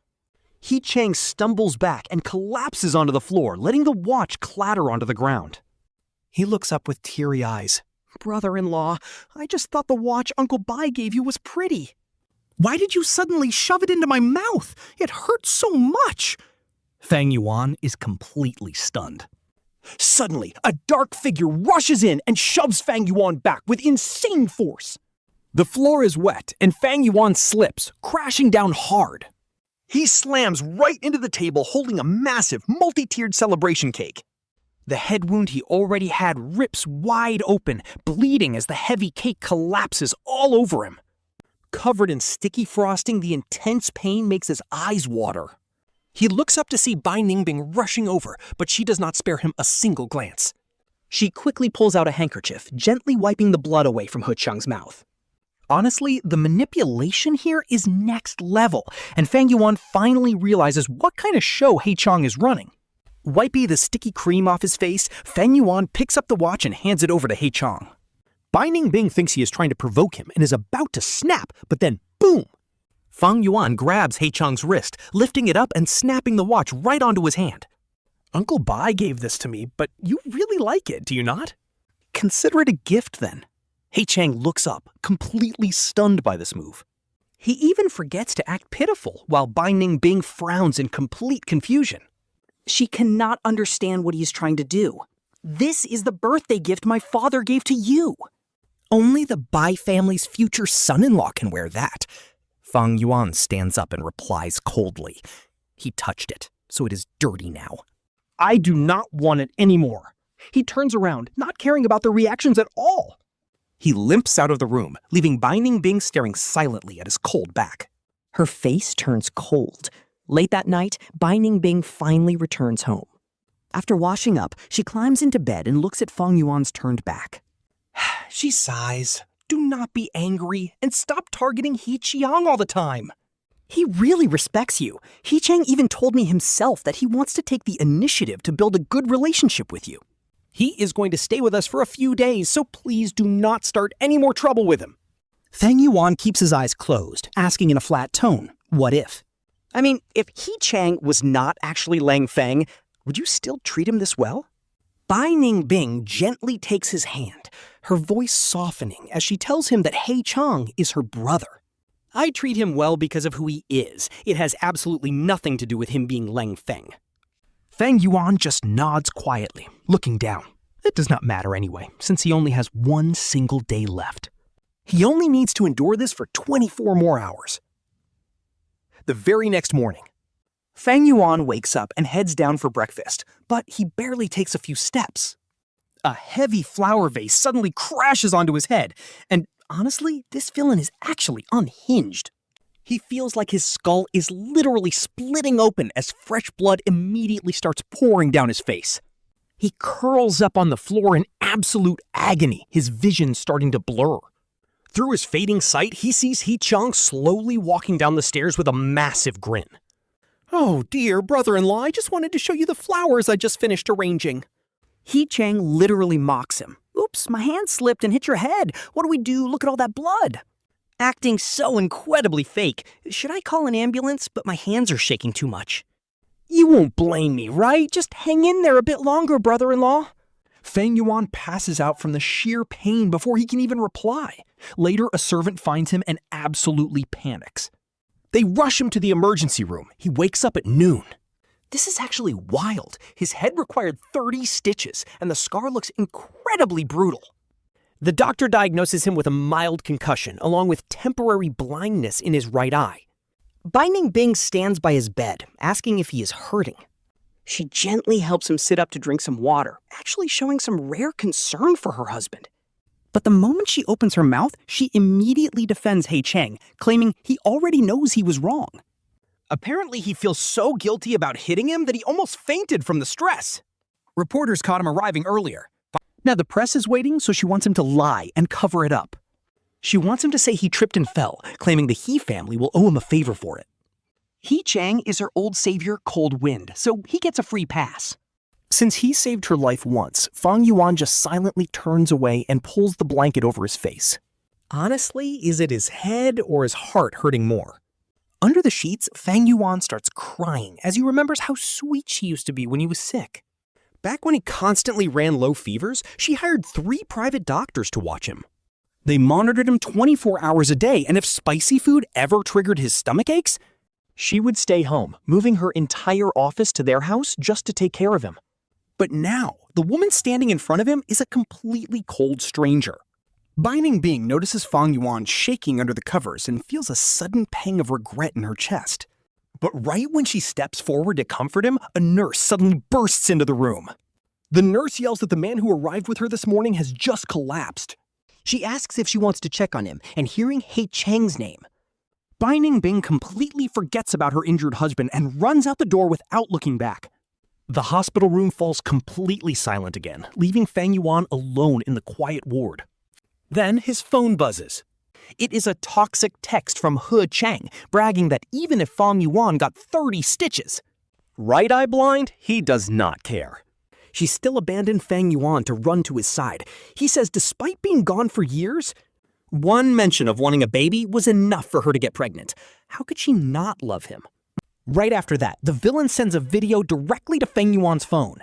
Speaker 1: He Qiang stumbles back and collapses onto the floor, letting the watch clatter onto the ground. He looks up with teary eyes. "Brother-in-law, I just thought the watch Uncle Bai gave you was pretty. Why did you suddenly shove it into my mouth? It hurts so much." Fang Yuan is completely stunned. Suddenly, a dark figure rushes in and shoves Fang Yuan back with insane force. The floor is wet, and Fang Yuan slips, crashing down hard. He slams right into the table holding a massive, multi-tiered celebration cake. The head wound he already had rips wide open, bleeding as the heavy cake collapses all over him. Covered in sticky frosting, the intense pain makes his eyes water. He looks up to see Bai Ningbing rushing over, but she does not spare him a single glance. She quickly pulls out a handkerchief, gently wiping the blood away from He Qiang's mouth. Honestly, the manipulation here is next level, and Fang Yuan finally realizes what kind of show He Qiang is running. Wiping the sticky cream off his face, Fang Yuan picks up the watch and hands it over to He Qiang. Bai Ningbing thinks he is trying to provoke him and is about to snap, but then boom! Fang Yuan grabs He Qiang's wrist, lifting it up and snapping the watch right onto his hand. "Uncle Bai gave this to me, but you really like it, do you not? Consider it a gift then." He Qiang looks up, completely stunned by this move. He even forgets to act pitiful, while Bai Ningbing frowns in complete confusion.
Speaker 3: She cannot understand what he is trying to do. This is the birthday gift my father gave to you.
Speaker 1: Only the Bai family's future son-in-law can wear that. Fang Yuan stands up and replies coldly. He touched it, so it is dirty now. "I do not want it anymore."
Speaker 2: He turns around, not caring about their reactions at all. He limps out of the room, leaving Bai Ningbing staring silently at his cold back.
Speaker 3: Her face turns cold. Late that night, Bai Ningbing finally returns home. After washing up, she climbs into bed and looks at Fang Yuan's turned back.
Speaker 2: She sighs. Do not be angry and stop targeting He Qiang all the time.
Speaker 3: He really respects you. He Qiang even told me himself that he wants to take the initiative to build a good relationship with you.
Speaker 2: He is going to stay with us for a few days, so please do not start any more trouble with him.
Speaker 1: Fang Yuan keeps his eyes closed, asking in a flat tone, what if?
Speaker 3: I mean, if He Qiang was not actually Lang Feng, would you still treat him this well?
Speaker 1: Bai Ningbing gently takes his hand, her voice softening as she tells him that He Qiang is her brother.
Speaker 2: I treat him well because of who he is. It has absolutely nothing to do with him being Lang Feng.
Speaker 1: Fang Yuan just nods quietly, looking down. It does not matter anyway, since he only has one single day left. He only needs to endure this for 24 more hours.
Speaker 2: The very next morning,
Speaker 1: Fang Yuan wakes up and heads down for breakfast, but he barely takes a few steps.
Speaker 2: a heavy flower vase suddenly crashes onto his head, and honestly, this villain is actually unhinged. He feels like his skull is literally splitting open as fresh blood immediately starts pouring down his face. He curls up on the floor in absolute agony, his vision starting to blur. Through his fading sight, he sees He Qiang slowly walking down the stairs with a massive grin. "Oh dear, brother-in-law, I just wanted to show you the flowers I just finished arranging."
Speaker 3: He Qiang literally mocks him. "Oops, my hand slipped and hit your head. What do we do? Look at all that blood." Acting so incredibly fake. Should I call an ambulance? But my hands are shaking too much.
Speaker 2: "You won't blame me, right? Just hang in there a bit longer, brother-in-law." Fang Yuan passes out from the sheer pain before he can even reply. Later, a servant finds him and absolutely panics. They rush him to the emergency room. He wakes up at noon. This is actually wild. His head required 30 stitches, and the scar looks incredibly brutal. The doctor diagnoses him with a mild concussion, along with temporary blindness in his right eye.
Speaker 3: Bai Ningbing stands by his bed, asking if he is hurting. She gently helps him sit up to drink some water, actually showing some rare concern for her husband. But the moment she opens her mouth, she immediately defends He Qiang, claiming he already knows he was wrong.
Speaker 2: Apparently, he feels so guilty about hitting him that he almost fainted from the stress.
Speaker 1: Reporters caught him arriving earlier. Now the press is waiting, so she wants him to lie and cover it up. She wants him to say he tripped and fell, claiming the He family will owe him a favor for it. He Qiang is her old savior, Cold Wind, so he gets a free pass.
Speaker 2: Since he saved her life once, Fang Yuan just silently turns away and pulls the blanket over his face. Honestly, is it his head or his heart hurting more? Under the sheets, Fang Yuan starts crying as he remembers how sweet she used to be when he was sick. Back when he constantly ran low fevers, she hired 3 private doctors to watch him. They monitored him 24 hours a day, and if spicy food ever triggered his stomach aches, she would stay home, moving her entire office to their house just to take care of him. But now, the woman standing in front of him is a completely cold stranger. Bai Ningbing notices Fang Yuan shaking under the covers and feels a sudden pang of regret in her chest. But right when she steps forward to comfort him, a nurse suddenly bursts into the room. The nurse yells that the man who arrived with her this morning has just collapsed.
Speaker 3: She asks if she wants to check on him, and hearing He Qiang's name,
Speaker 1: Bai Ningbing completely forgets about her injured husband and runs out the door without looking back.
Speaker 2: The hospital room falls completely silent again, leaving Fang Yuan alone in the quiet ward. Then his phone buzzes. It is a toxic text from He Qiang, bragging that even if Fang Yuan got 30 stitches, right eye blind, he does not care. She still abandoned Fang Yuan to run to his side. He says despite being gone for years, one mention of wanting a baby was enough for her to get pregnant. How could she not love him? Right after that, the villain sends a video directly to Fang Yuan's phone.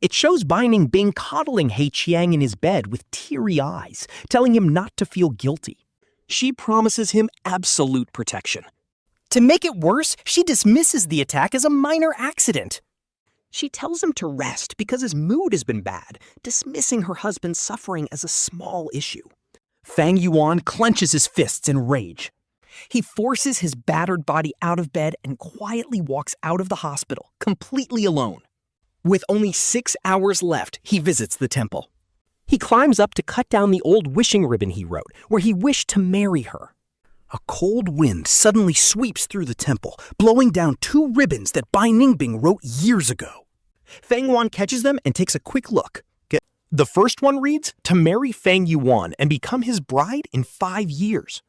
Speaker 2: It shows Bai Ningbing coddling He Qiang in his bed with teary eyes, telling him not to feel guilty. She promises him absolute protection. To make it worse, she dismisses the attack as a minor accident. She tells him to rest because his mood has been bad, dismissing her husband's suffering as a small issue. Fang Yuan clenches his fists in rage. He forces his battered body out of bed and quietly walks out of the hospital, completely alone.
Speaker 1: With only 6 hours left, he visits the temple.
Speaker 2: He climbs up to cut down the old wishing ribbon he wrote, where he wished to marry her.
Speaker 1: A cold wind suddenly sweeps through the temple, blowing down 2 ribbons that Bai Ningbing wrote years ago.
Speaker 2: Fang Yuan catches them and takes a quick look. The first one reads, to marry Fang Yuan and become his bride in 5 years.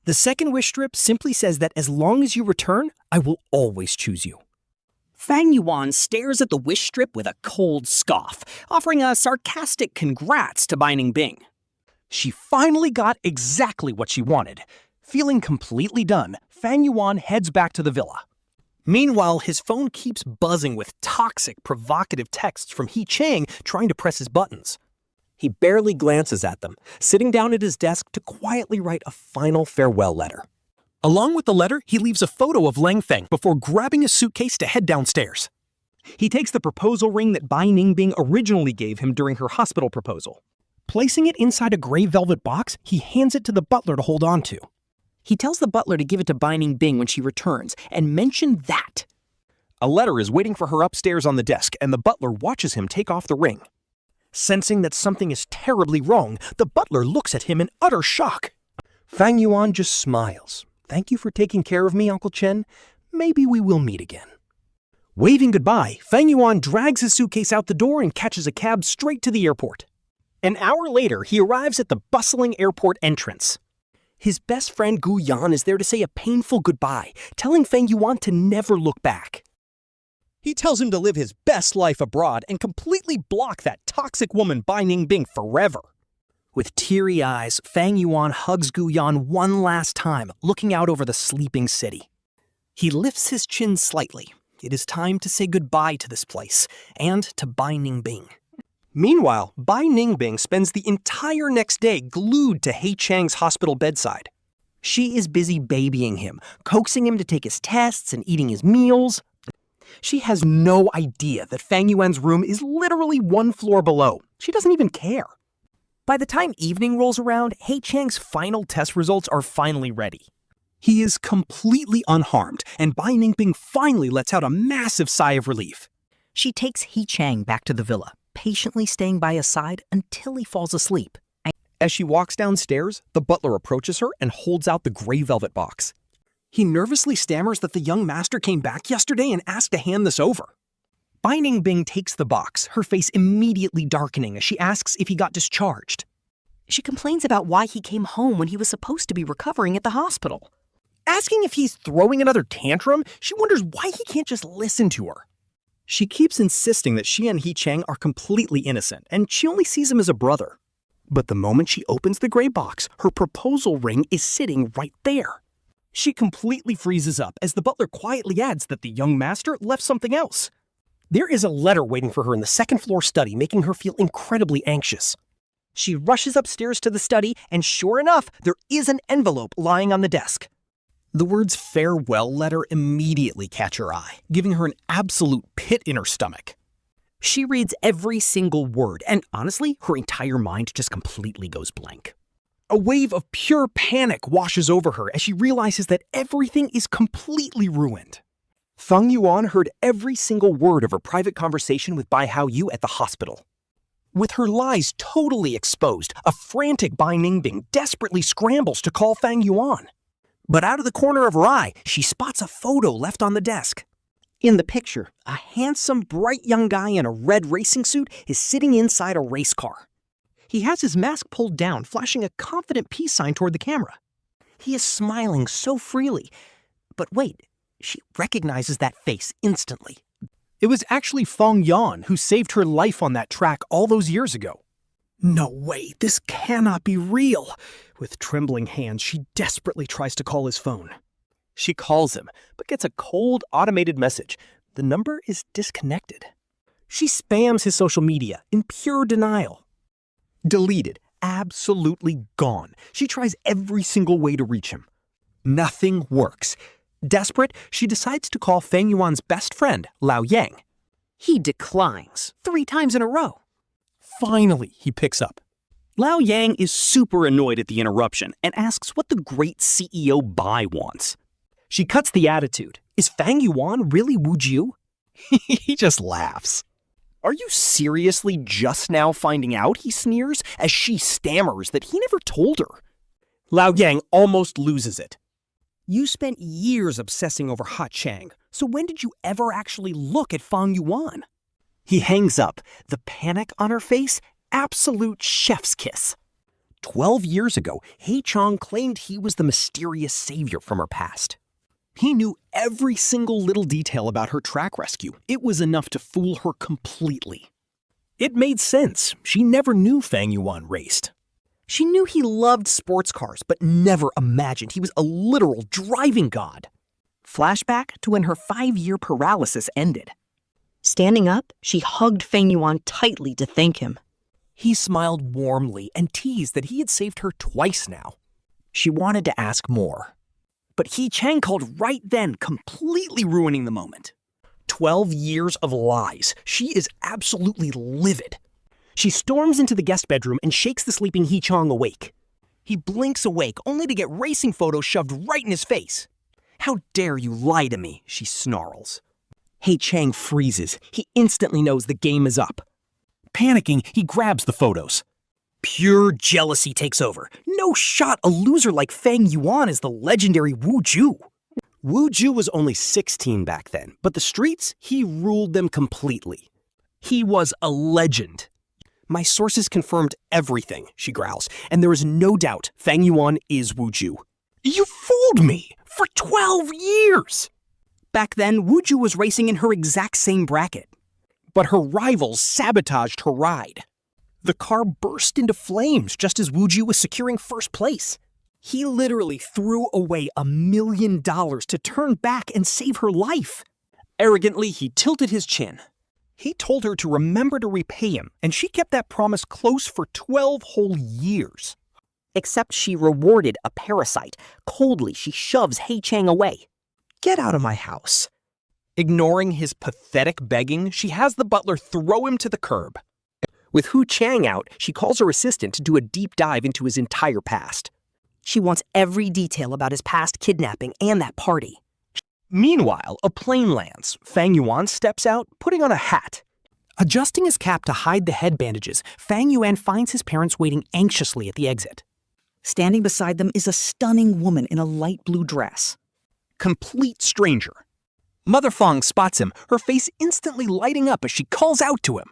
Speaker 1: The second wish strip simply says that as long as you return, I will always choose you.
Speaker 3: Fang Yuan stares at the wish strip with a cold scoff, offering a sarcastic congrats to Bai Ningbing.
Speaker 2: She finally got exactly what she wanted. Feeling completely done, Fang Yuan heads back to the villa.
Speaker 1: Meanwhile, his phone keeps buzzing with toxic, provocative texts from He Qiang trying to press his buttons.
Speaker 2: He barely glances at them, sitting down at his desk to quietly write a final farewell letter.
Speaker 1: Along with the letter, he leaves a photo of Lang Feng before grabbing a suitcase to head downstairs.
Speaker 2: He takes the proposal ring that Bai Ningbing originally gave him during her hospital proposal.
Speaker 1: Placing it inside a gray velvet box, he hands it to the butler to hold on to.
Speaker 3: He tells the butler to give it to Bai Ningbing when she returns, and mention that.
Speaker 2: A letter is waiting for her upstairs on the desk, and the butler watches him take off the ring.
Speaker 1: Sensing that something is terribly wrong, the butler looks at him in utter shock.
Speaker 2: Fang Yuan just smiles. Thank you for taking care of me, Uncle Chen. Maybe we will meet again.
Speaker 1: Waving goodbye, Fang Yuan drags his suitcase out the door and catches a cab straight to the airport. An hour later, he arrives at the bustling airport entrance. His best friend Gu Yan is there to say a painful goodbye, telling Fang Yuan to never look back.
Speaker 2: He tells him to live his best life abroad and completely block that toxic woman Bai Ningbing forever.
Speaker 1: With teary eyes, Fang Yuan hugs Gu Yan one last time, looking out over the sleeping city. He lifts his chin slightly. It is time to say goodbye to this place, and to Bai Ningbing.
Speaker 2: Meanwhile, Bai Ningbing spends the entire next day glued to He Qiang's hospital bedside.
Speaker 3: She is busy babying him, coaxing him to take his tests and eating his meals.
Speaker 1: She has no idea that Fang Yuan's room is literally 1 floor below. She doesn't even care. By the time evening rolls around, He Qiang's final test results are finally ready. He is completely unharmed, and Bai Ningbing finally lets out a massive sigh of relief.
Speaker 3: She takes He Qiang back to the villa, patiently staying by his side until he falls asleep.
Speaker 2: As she walks downstairs, the butler approaches her and holds out the gray velvet box.
Speaker 1: He nervously stammers that the young master came back yesterday and asked to hand this over. Bai Ningbing takes the box, her face immediately darkening as she asks if he got discharged.
Speaker 3: She complains about why he came home when he was supposed to be recovering at the hospital.
Speaker 1: Asking if he's throwing another tantrum, she wonders why he can't just listen to her. She keeps insisting that she and He Qiang are completely innocent, and she only sees him as a brother. But the moment she opens the gray box, her proposal ring is sitting right there. She completely freezes up as the butler quietly adds that the young master left something else. There is a letter waiting for her in the second-floor study, making her feel incredibly anxious. She rushes upstairs to the study, and sure enough, there is an envelope lying on the desk. The words farewell letter immediately catch her eye, giving her an absolute pit in her stomach. She reads every single word, and honestly, her entire mind just completely goes blank. A wave of pure panic washes over her as she realizes that everything is completely ruined.
Speaker 2: Fang Yuan heard every single word of her private conversation with Bai Haoyu at the hospital.
Speaker 1: With her lies totally exposed, a frantic Bai Ningbing desperately scrambles to call Fang Yuan. But out of the corner of her eye, she spots a photo left on the desk. In the picture, a handsome, bright young guy in a red racing suit is sitting inside a race car. He has his mask pulled down, flashing a confident peace sign toward the camera. He is smiling so freely. But wait, she recognizes that face instantly. It was actually Fang Yuan who saved her life on that track all those years ago. No way, this cannot be real. With trembling hands, she desperately tries to call his phone.
Speaker 2: She calls him, but gets a cold, automated message. The number is disconnected.
Speaker 1: She spams his social media in pure denial. Deleted, absolutely gone. She tries every single way to reach him. Nothing works. Desperate, she decides to call Fang Yuan's best friend, Lao Yang. He declines 3 times in a row. Finally, he picks up. Lao Yang is super annoyed at the interruption and asks what the great CEO Bai wants. She cuts the attitude. Is Fang Yuan really Wu Jiu? He just laughs. Are you seriously just now finding out, he sneers, as she stammers that he never told her?
Speaker 2: Lao Yang almost loses it.
Speaker 3: You spent years obsessing over He Qiang, so when did you ever actually look at Fang Yuan?
Speaker 1: He hangs up, the panic on her face, absolute chef's kiss. 12 years ago, He Qiang claimed he was the mysterious savior from her past. He knew every single little detail about her track rescue. It was enough to fool her completely.
Speaker 2: It made sense. She never knew Fang Yuan raced.
Speaker 3: She knew he loved sports cars, but never imagined he was a literal driving god. Flashback to when her 5-year paralysis ended. Standing up, she hugged Fang Yuan tightly to thank him.
Speaker 2: He smiled warmly and teased that he had saved her twice now. She wanted to ask more.
Speaker 3: But He Qiang called right then, completely ruining the moment. 12 years of lies. She is absolutely livid. She storms into the guest bedroom and shakes the sleeping He Qiang awake. He blinks awake, only to get racing photos shoved right in his face. "How dare you lie to me," she snarls. He Qiang freezes. He instantly knows the game is up.
Speaker 2: Panicking, he grabs the photos.
Speaker 3: Pure jealousy takes over. No shot a loser like Fang Yuan is the legendary Wu Ju.
Speaker 1: Wu Ju was only 16 back then, but the streets, he ruled them completely.
Speaker 3: He was a legend.
Speaker 1: My sources confirmed everything, she growls, and there is no doubt Fang Yuan is Wu Ju.
Speaker 3: You fooled me for 12 years! Back then, Wu Ju was racing in her exact same bracket.
Speaker 2: But her rivals sabotaged her ride. The car burst into flames just as Wu Ju was securing first place.
Speaker 3: He literally threw away $1 million to turn back and save her life. Arrogantly, he tilted his chin.
Speaker 2: He told her to remember to repay him, and she kept that promise close for 12 whole years.
Speaker 3: Except she rewarded a parasite. Coldly, she shoves He Qiang away.
Speaker 2: Get out of my house. Ignoring his pathetic begging, she has the butler throw him to the curb.
Speaker 3: With He Qiang out, she calls her assistant to do a deep dive into his entire past. She wants every detail about his past kidnapping and that party.
Speaker 2: Meanwhile, a plane lands. Fang Yuan steps out, putting on a hat.
Speaker 3: Adjusting his cap to hide the head bandages, Fang Yuan finds his parents waiting anxiously at the exit. Standing beside them is a stunning woman in a light blue dress.
Speaker 2: Complete stranger. Mother Fang spots him, her face instantly lighting up as she calls out to him.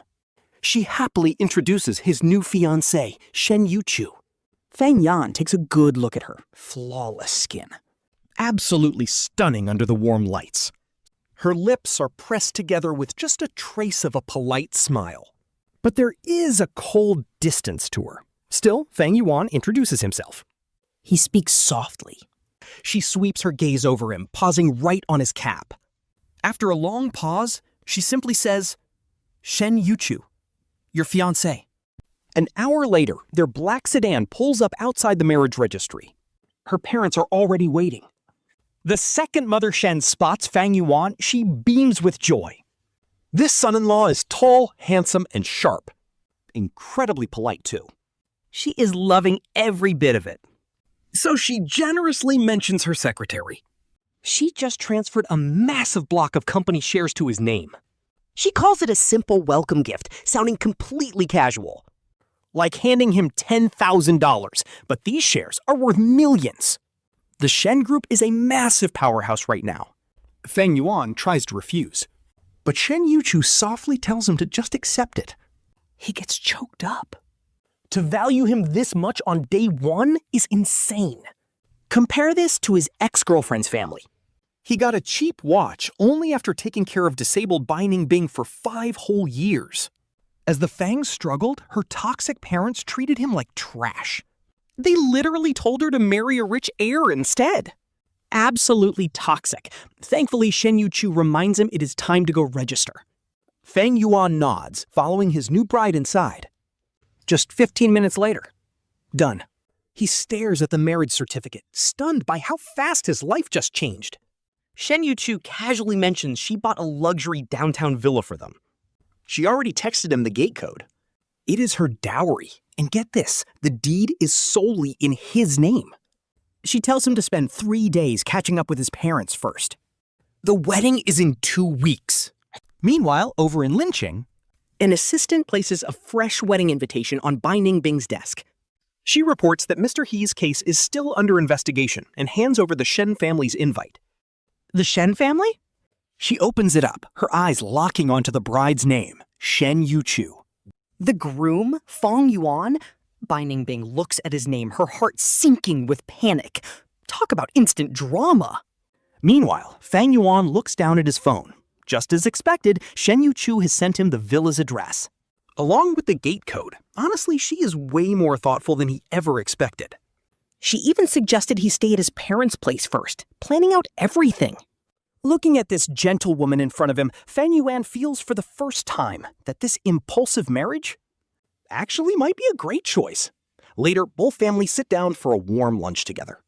Speaker 1: She happily introduces his new fiancée, Shen Youchu.
Speaker 3: Fang Yan takes a good look at her. Flawless skin.
Speaker 2: Absolutely stunning under the warm lights. Her lips are pressed together with just a trace of a polite smile. But there is a cold distance to her. Still, Fang Yuan introduces himself.
Speaker 3: He speaks softly.
Speaker 2: She sweeps her gaze over him, pausing right on his cap. After a long pause, she simply says, "Shen Youchu, your fiancé." An hour later, their black sedan pulls up outside the marriage registry. Her parents are already waiting. The second Mother Shen spots Fang Yuan, she beams with joy. This son-in-law is tall, handsome, and sharp. Incredibly polite, too.
Speaker 3: She is loving every bit of it.
Speaker 2: So she generously mentions her secretary.
Speaker 3: She just transferred a massive block of company shares to his name. She calls it a simple welcome gift, sounding completely casual.
Speaker 2: Like handing him $10,000, but these shares are worth millions. The Shen Group is a massive powerhouse right now. Fang Yuan tries to refuse, but Shen Youchu softly tells him to just accept it.
Speaker 3: He gets choked up.
Speaker 2: To value him this much on day one is insane.
Speaker 3: Compare this to his ex-girlfriend's family.
Speaker 2: He got a cheap watch only after taking care of disabled Bai Ningbing for 5 whole years. As the Fangs struggled, her toxic parents treated him like trash. They literally told her to marry a rich heir instead.
Speaker 3: Absolutely toxic. Thankfully, Shen Youchu reminds him it is time to go register.
Speaker 2: Fang Yuan nods, following his new bride inside.
Speaker 3: Just 15 minutes later, done.
Speaker 2: He stares at the marriage certificate, stunned by how fast his life just changed.
Speaker 3: Shen Youchu casually mentions she bought a luxury downtown villa for them. She already texted him the gate code.
Speaker 2: It is her dowry. And get this, the deed is solely in his name.
Speaker 3: She tells him to spend 3 days catching up with his parents first.
Speaker 2: The wedding is in 2 weeks. Meanwhile, over in Linqing,
Speaker 3: An assistant places a fresh wedding invitation on Bai Ningbing's desk.
Speaker 2: She reports that Mr. He's case is still under investigation and hands over the Shen family's invite.
Speaker 3: The Shen family?
Speaker 1: She opens it up, her eyes locking onto the bride's name, Shen Youchu.
Speaker 3: The groom, Fang Yuan? Bai Ningbing looks at his name, her heart sinking with panic. Talk about instant drama.
Speaker 1: Meanwhile, Fang Yuan looks down at his phone. Just as expected, Shen Youchu has sent him the villa's address.
Speaker 2: Along with the gate code, honestly, she is way more thoughtful than he ever expected.
Speaker 3: She even suggested he stay at his parents' place first, planning out everything.
Speaker 1: Looking at this gentlewoman in front of him, Fang Yuan feels for the first time that this impulsive marriage actually might be a great choice. Later, both families sit down for a warm lunch together.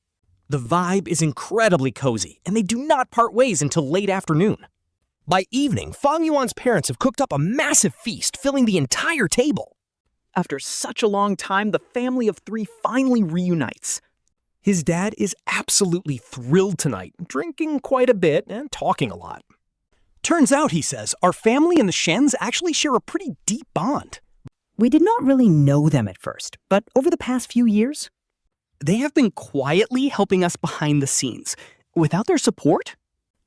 Speaker 1: The vibe is incredibly cozy, and they do not part ways until late afternoon. By evening, Fang Yuan's parents have cooked up a massive feast, filling the entire table.
Speaker 3: After such a long time, the family of three finally reunites.
Speaker 1: His dad is absolutely thrilled tonight, drinking quite a bit and talking a lot. Turns out, he says, our family and the Shens actually share a pretty deep bond.
Speaker 3: We did not really know them at first, but over the past few years,
Speaker 1: they have been quietly helping us behind the scenes. Without their support,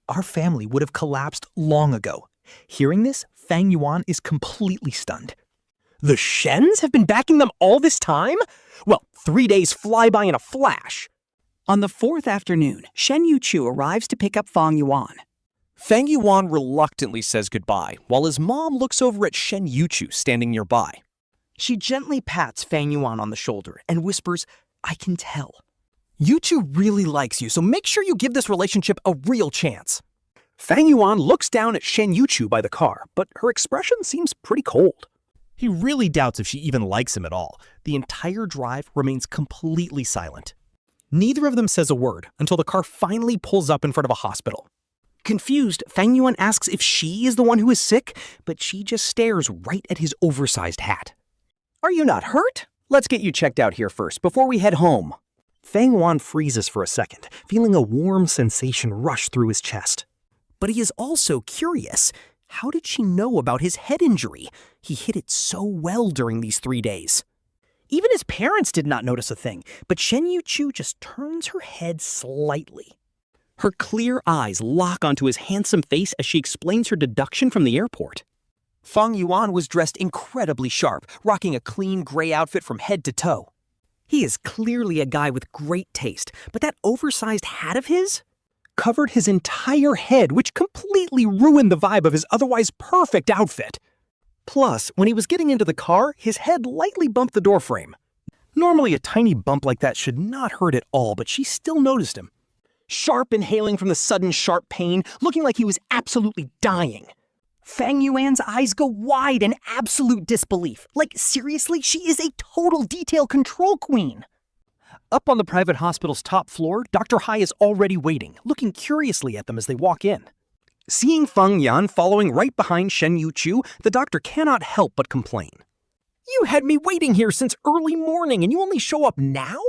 Speaker 1: our family would have collapsed long ago. Hearing this, Fang Yuan is completely stunned. The Shens have been backing them all this time? Well, 3 days fly by in a flash.
Speaker 3: On the fourth afternoon, Shen Youchu arrives to pick up Fang Yuan.
Speaker 2: Fang Yuan reluctantly says goodbye, while his mom looks over at Shen Youchu standing nearby.
Speaker 3: She gently pats Fang Yuan on the shoulder and whispers, "I can tell."
Speaker 1: Youchu really likes you, so make sure you give this relationship a real chance. Fang Yuan looks down at Shen Youchu by the car, but her expression seems pretty cold. He really doubts if she even likes him at all. The entire drive remains completely silent. Neither of them says a word until the car finally pulls up in front of a hospital. Confused, Fang Yuan asks if she is the one who is sick, but she just stares right at his oversized hat. Are you not hurt? Let's get you checked out here first before we head home. Fang Yuan freezes for a second, feeling a warm sensation rush through his chest. But he is also curious. How did she know about his head injury? He hid it so well during these 3 days. Even his parents did not notice a thing, but Shen Youchu just turns her head slightly. Her clear eyes lock onto his handsome face as she explains her deduction from the airport. Fang Yuan was dressed incredibly sharp, rocking a clean gray outfit from head to toe. He is clearly a guy with great taste, but that oversized hat of his covered his entire head, which completely ruined the vibe of his otherwise perfect outfit. Plus, when he was getting into the car, his head lightly bumped the doorframe. Normally, a tiny bump like that should not hurt at all, but she still noticed him. Sharp inhaling from the sudden sharp pain, looking like he was absolutely dying. Fang Yuan's eyes go wide in absolute disbelief. Like, seriously, she is a total detail control queen. Up on the private hospital's top floor, Dr. Hai is already waiting, looking curiously at them as they walk in. Seeing Fang Yuan following right behind Shen Youchu, the doctor cannot help but complain. You had me waiting here since early morning and you only show up now?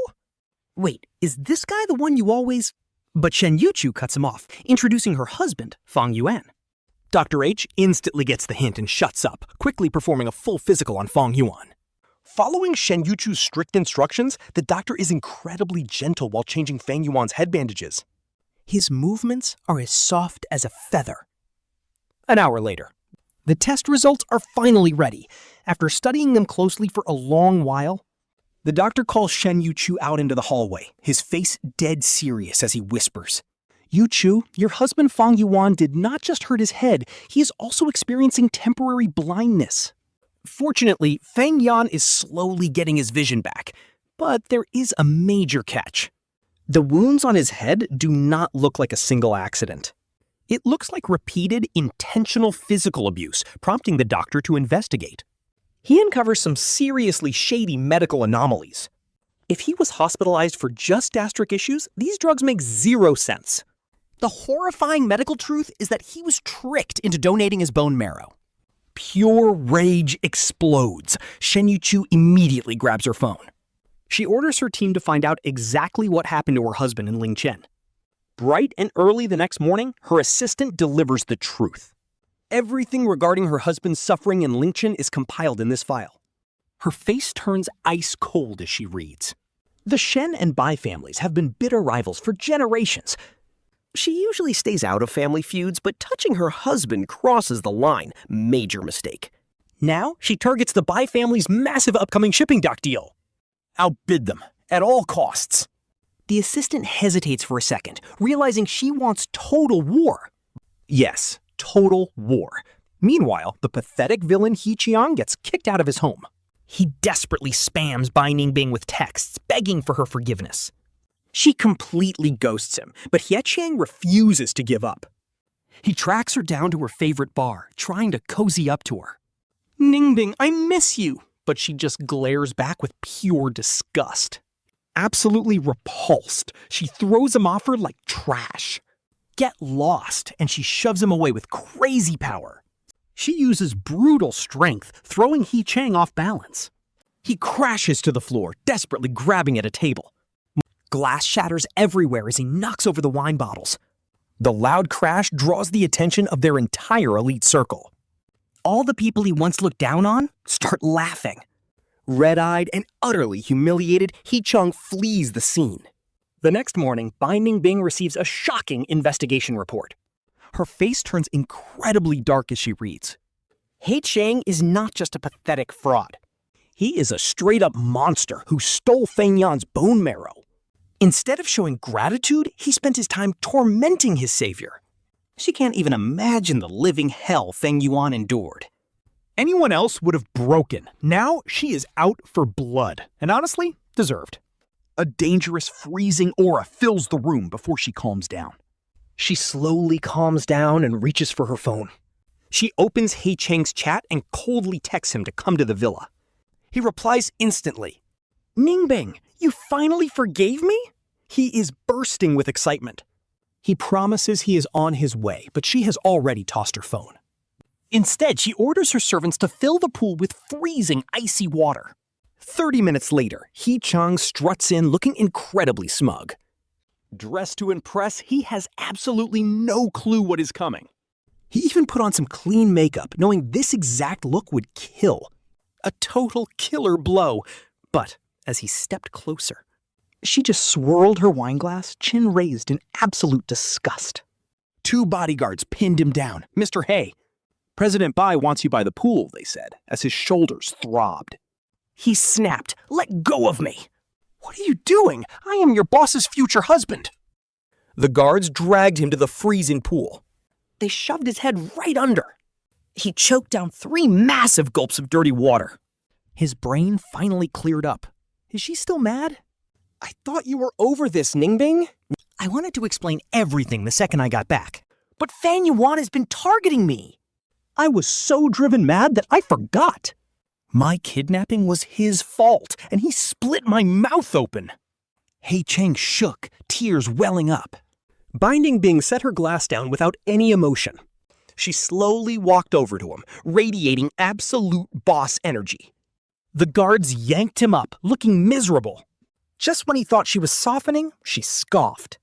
Speaker 1: Wait, is this guy the one you always... But Shen Youchu cuts him off, introducing her husband, Fang Yuan. Dr. H instantly gets the hint and shuts up, quickly performing a full physical on Fang Yuan. Following Shen Yuchu's strict instructions, the doctor is incredibly gentle while changing Fang Yuan's head bandages. His movements are as soft as a feather. An hour later, the test results are finally ready. After studying them closely for a long while, the doctor calls Shen Youchu out into the hallway, his face dead serious as he whispers, Youchu, your husband Fang Yuan did not just hurt his head, he is also experiencing temporary blindness. Fortunately, Fang Yuan is slowly getting his vision back, but there is a major catch. The wounds on his head do not look like a single accident. It looks like repeated, intentional physical abuse, prompting the doctor to investigate. He uncovers some seriously shady medical anomalies. If he was hospitalized for just gastric issues, these drugs make zero sense. The horrifying medical truth is that he was tricked into donating his bone marrow. Pure rage explodes. Shen Youchu immediately grabs her phone. She orders her team to find out exactly what happened to her husband in Lingchen. Bright and early the next morning, her assistant delivers the truth.
Speaker 2: Everything regarding her husband's suffering in Lingchen is compiled in this file. Her face turns ice cold as she reads. The Shen and Bai families have been bitter rivals for generations.
Speaker 3: She usually stays out of family feuds, but touching her husband crosses the line. Major mistake.
Speaker 2: Now, she targets the Bai family's massive upcoming shipping dock deal. Outbid them, at all costs.
Speaker 3: The assistant hesitates for a second, realizing she wants total war.
Speaker 2: Yes, total war. Meanwhile, the pathetic villain He Qiang gets kicked out of his home.
Speaker 1: He desperately spams Bai Ningbing with texts, begging for her forgiveness.
Speaker 2: She completely ghosts him, but He Qiang refuses to give up.
Speaker 1: He tracks her down to her favorite bar, trying to cozy up to her.
Speaker 2: Ningbing, I miss you. But she just glares back with pure disgust. Absolutely repulsed, she throws him off her like trash.
Speaker 1: Get lost, and she shoves him away with crazy power.
Speaker 2: She uses brutal strength, throwing He Qiang off balance.
Speaker 1: He crashes to the floor, desperately grabbing at a table. Glass shatters everywhere as he knocks over the wine bottles.
Speaker 2: The loud crash draws the attention of their entire elite circle.
Speaker 1: All the people he once looked down on start laughing.
Speaker 2: Red-eyed and utterly humiliated, He Qiang flees the scene. The next morning, Bai Ningbing receives a shocking investigation report. Her face turns incredibly dark as she reads.
Speaker 3: He Qiang is not just a pathetic fraud.
Speaker 2: He is a straight-up monster who stole Fang Yuan's bone marrow.
Speaker 1: Instead of showing gratitude, he spent his time tormenting his savior.
Speaker 2: She can't even imagine the living hell Fang Yuan endured. Anyone else would have broken. Now she is out for blood, and honestly, deserved. A dangerous, freezing aura fills the room before she calms down.
Speaker 1: She slowly calms down and reaches for her phone.
Speaker 2: She opens He Qiang's chat and coldly texts him to come to the villa. He replies instantly.
Speaker 1: Ningbing, you finally forgave me?
Speaker 2: He is bursting with excitement. He promises he is on his way, but she has already tossed her phone. Instead, she orders her servants to fill the pool with freezing, icy water. 30 minutes later, He Qiang struts in looking incredibly smug. Dressed to impress, he has absolutely no clue what is coming. He even put on some clean makeup, knowing this exact look would kill. A total killer blow. But as he stepped closer,
Speaker 1: she just swirled her wine glass, chin raised in absolute disgust.
Speaker 2: 2 bodyguards pinned him down. Mr. He, President Bai wants you by the pool, they said, as his shoulders throbbed.
Speaker 1: He snapped, "Let go of me!"
Speaker 2: What are you doing? I am your boss's future husband. The guards dragged him to the freezing pool.
Speaker 1: They shoved his head right under. He choked down 3 massive gulps of dirty water. His brain finally cleared up. Is she still mad?
Speaker 2: I thought you were over this, Ningbing.
Speaker 1: I wanted to explain everything the second I got back. But Fang Yuan has been targeting me.
Speaker 2: I was so driven mad that I forgot. My kidnapping was his fault, and he split my mouth open. He Qiang shook, tears welling up. Bai Ningbing set her glass down without any emotion. She slowly walked over to him, radiating absolute boss energy. The guards yanked him up, looking miserable. Just when he thought she was softening, she scoffed.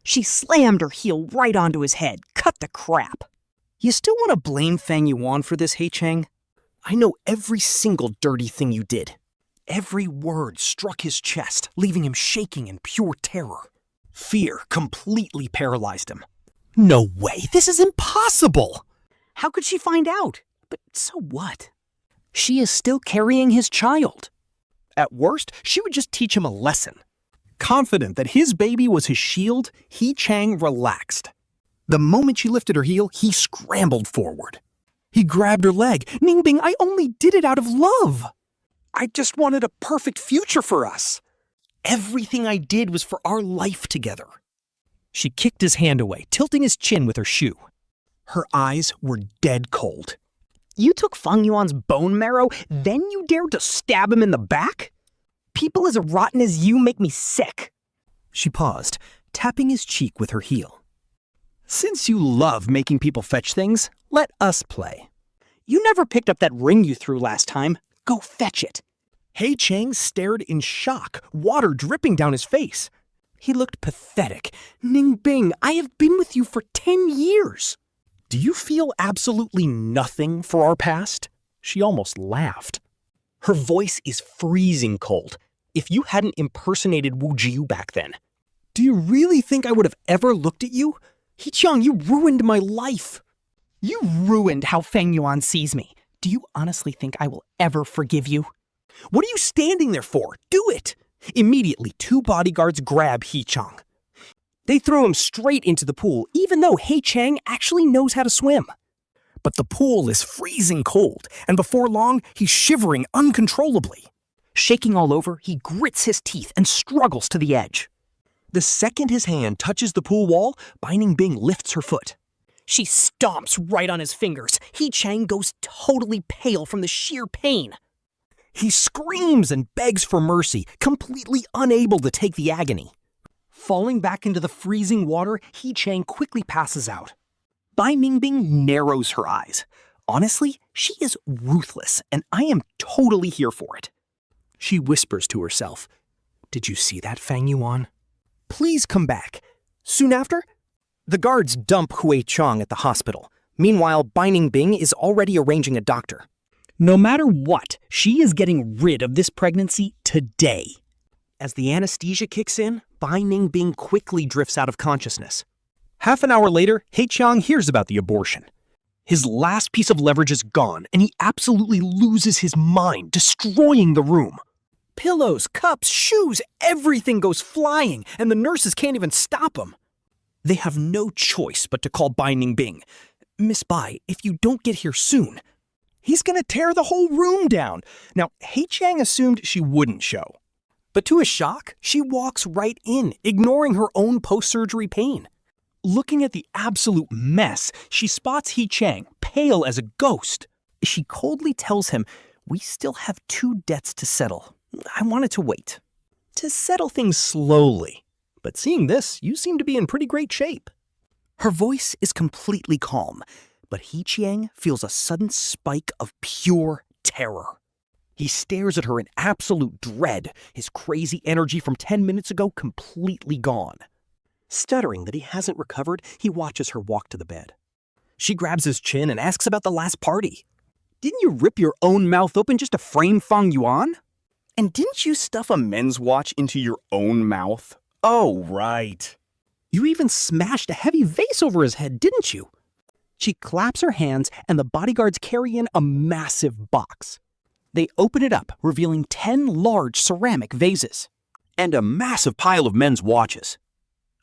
Speaker 3: She slammed her heel right onto his head. Cut the crap.
Speaker 1: You still want to blame Fang Yuan for this, He Qiang? I know every single dirty thing you did.
Speaker 2: Every word struck his chest, leaving him shaking in pure terror. Fear completely paralyzed him. No way, this is impossible!
Speaker 3: How could she find out? But so what?
Speaker 1: She is still carrying his child.
Speaker 2: At worst, she would just teach him a lesson. Confident that his baby was his shield, He Qiang relaxed. The moment she lifted her heel, he scrambled forward. He grabbed her leg. Ningbing, I only did it out of love. I just wanted a perfect future for us. Everything I did was for our life together. She kicked his hand away, tilting his chin with her shoe. Her eyes were dead cold.
Speaker 3: You took Fang Yuan's bone marrow, then you dared to stab him in the back? People as rotten as you make me sick.
Speaker 2: She paused, tapping his cheek with her heel. Since you love making people fetch things, let us play.
Speaker 3: You never picked up that ring you threw last time. Go fetch it.
Speaker 2: He Qiang stared in shock, water dripping down his face. He looked pathetic. Ningbing, I have been with you for 10 years. Do you feel absolutely nothing for our past? She almost laughed. Her voice is freezing cold. If you hadn't impersonated Wu Jiu back then. Do you really think I would have ever looked at you? He Qiang, you ruined my life.
Speaker 3: You ruined how Fang Yuan sees me. Do you honestly think I will ever forgive you?
Speaker 2: What are you standing there for? Do it! Immediately, 2 bodyguards grab He Qiang. They throw him straight into the pool, even though He Qiang actually knows how to swim.
Speaker 1: But the pool is freezing cold, and before long, he's shivering uncontrollably.
Speaker 3: Shaking all over, he grits his teeth and struggles to the edge.
Speaker 2: The second his hand touches the pool wall, Bai Ningbing lifts her foot.
Speaker 3: She stomps right on his fingers. He Qiang goes totally pale from the sheer pain.
Speaker 2: He screams and begs for mercy, completely unable to take the agony. Falling back into the freezing water, He Qiang quickly passes out.
Speaker 3: Bai Ningbing narrows her eyes. Honestly, she is ruthless, and I am totally here for it.
Speaker 2: She whispers to herself, "Did you see that, Fang Yuan? Please come back." Soon after, the guards dump He Qiang at the hospital. Meanwhile, Bai Ningbing is already arranging a doctor.
Speaker 4: No matter what, she is getting rid of this pregnancy today.
Speaker 2: As the anesthesia kicks in, Bai Ningbing quickly drifts out of consciousness. Half an hour later, He Qiang hears about the abortion. His last piece of leverage is gone, and he absolutely loses his mind, destroying the room.
Speaker 1: Pillows, cups, shoes, everything goes flying, and the nurses can't even stop him. They have no choice but to call Bai Ningbing. "Miss Bai, if you don't get here soon, he's gonna tear the whole room down." Now, He Qiang assumed she wouldn't show. But to his shock, she walks right in, ignoring her own post-surgery pain. Looking at the absolute mess, she spots He Qiang, pale as a ghost. She coldly tells him, "We still have 2 debts to settle. I wanted to wait. To settle things slowly. But seeing this, you seem to be in pretty great shape." Her voice is completely calm, but He Qiang feels a sudden spike of pure terror. He stares at her in absolute dread, his crazy energy from 10 minutes ago completely gone. Stuttering that he hasn't recovered, he watches her walk to the bed. She grabs his chin and asks about the last party. "Didn't you rip your own mouth open just to frame Fang Yuan? And didn't you stuff a men's watch into your own mouth? Oh, right. You even smashed a heavy vase over his head, didn't you?" She claps her hands, and the bodyguards carry in a massive box. They open it up, revealing 10 large ceramic vases. And a massive pile of men's watches.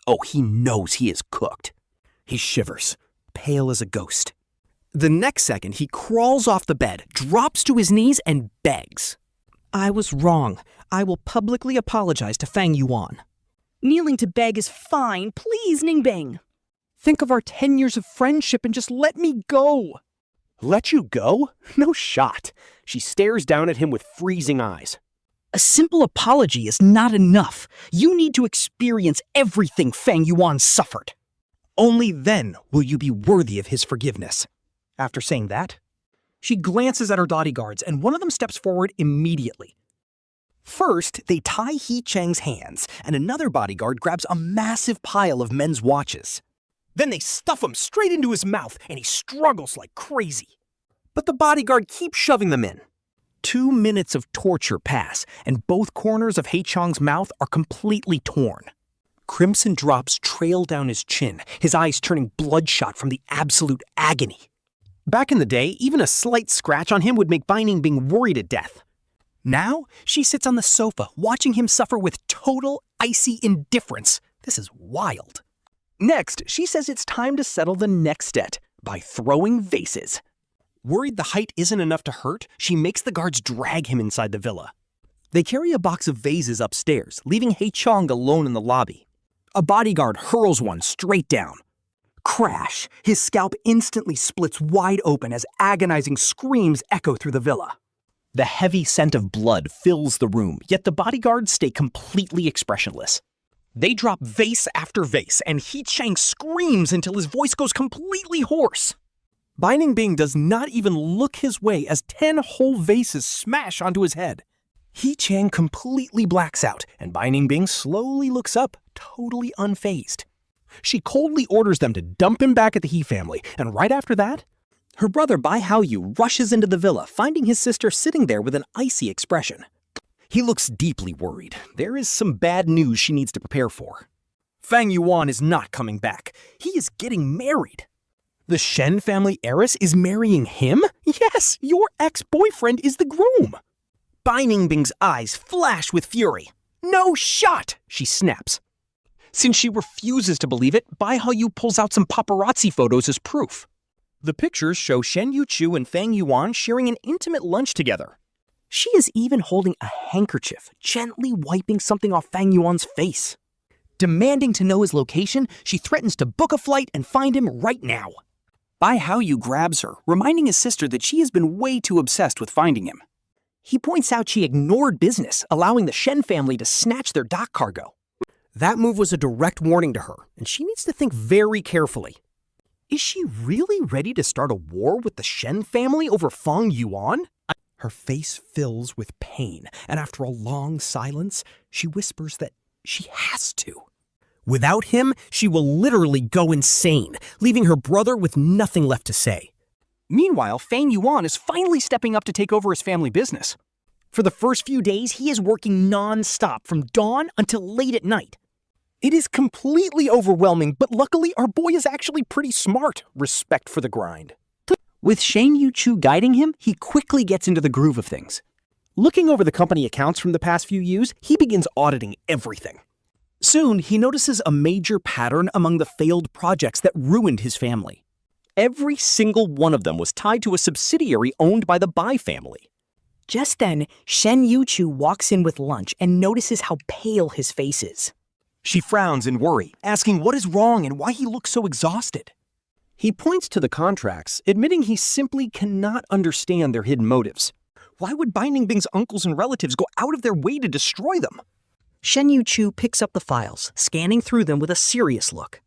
Speaker 1: Oh, he knows he is cooked. He shivers, pale as a ghost. The next second, he crawls off the bed, drops to his knees, and begs.
Speaker 4: I was wrong. I will publicly apologize to Fang Yuan.
Speaker 6: Kneeling to beg is fine. Please, Ningbing.
Speaker 2: Think of our 10 years of friendship and just let me go. Let you go? No shot. She stares down at him with freezing eyes.
Speaker 4: A simple apology is not enough. You need to experience everything Fang Yuan suffered.
Speaker 2: Only then will you be worthy of his forgiveness. After saying that, she glances at her bodyguards, and one of them steps forward immediately. First, they tie He Qiang's hands, and another bodyguard grabs a massive pile of men's watches. Then they stuff him straight into his mouth, and he struggles like crazy. But the bodyguard keeps shoving them in. 2 minutes of torture pass, and both corners of He Qiang's mouth are completely torn. Crimson drops trail down his chin, his eyes turning bloodshot from the absolute agony. Back in the day, even a slight scratch on him would make Bai Ningbing worried to death. Now, she sits on the sofa, watching him suffer with total, icy indifference. This is wild. Next, she says it's time to settle the next debt by throwing vases. Worried the height isn't enough to hurt, she makes the guards drag him inside the villa. They carry a box of vases upstairs, leaving He Qiang alone in the lobby. A bodyguard hurls one straight down. Crash! His scalp instantly splits wide open as agonizing screams echo through the villa. The heavy scent of blood fills the room, yet the bodyguards stay completely expressionless. They drop vase after vase, and He Qiang screams until his voice goes completely hoarse. Bai Ningbing does not even look his way as 10 whole vases smash onto his head. He Qiang completely blacks out, and Bai Ningbing slowly looks up, totally unfazed. She coldly orders them to dump him back at the He family, and right after that,
Speaker 3: Her brother Bai Yu rushes into the villa, finding his sister sitting there with an icy expression.
Speaker 1: He looks deeply worried. There is some bad news she needs to prepare for. Fang Yuan is not coming back. He is getting married.
Speaker 2: the Shen family heiress is marrying him? Yes, your ex-boyfriend is the groom.
Speaker 1: Bai Ningbing's eyes flash with fury. No shot, she snaps.
Speaker 2: Since she refuses to believe it, Bai Yu pulls out some paparazzi photos as proof.
Speaker 1: The pictures show Shen Youchu and Fang Yuan sharing an intimate lunch together.
Speaker 3: She is even holding a handkerchief, gently wiping something off Fang Yuan's face.
Speaker 1: Demanding to know his location, she threatens to book a flight and find him right now. Bai Yu grabs her, reminding his sister that she has been way too obsessed with finding him. He points out she ignored business, allowing the Shen family to snatch their dock cargo. That move was a direct warning to her, and she needs to think very carefully. Is she really ready to start a war with the Shen family over Fang Yuan? Her face fills with pain, and after a long silence, she whispers that she has to. Without him, she will literally go insane, leaving her brother with nothing left to say. Meanwhile, Fang Yuan is finally stepping up to take over his family business. For the first few days, he is working non-stop from dawn until late at night. It is completely overwhelming, but luckily our boy is actually pretty smart. Respect for the grind. With Shen Youchu guiding him, he quickly gets into the groove of things. Looking over the company accounts from the past few years, he begins auditing everything. Soon, he notices a major pattern among the failed projects that ruined his family. Every single one of them was tied to a subsidiary owned by the Bai family.
Speaker 3: Just then, Shen Youchu walks in with lunch and notices how pale his face is.
Speaker 1: She frowns in worry, asking what is wrong and why he looks so exhausted. He points to the contracts, admitting he simply cannot understand their hidden motives. Why would Bai Ningbing's uncles and relatives go out of their way to destroy them?
Speaker 3: Shen Youchu picks up the files, scanning through them with a serious look.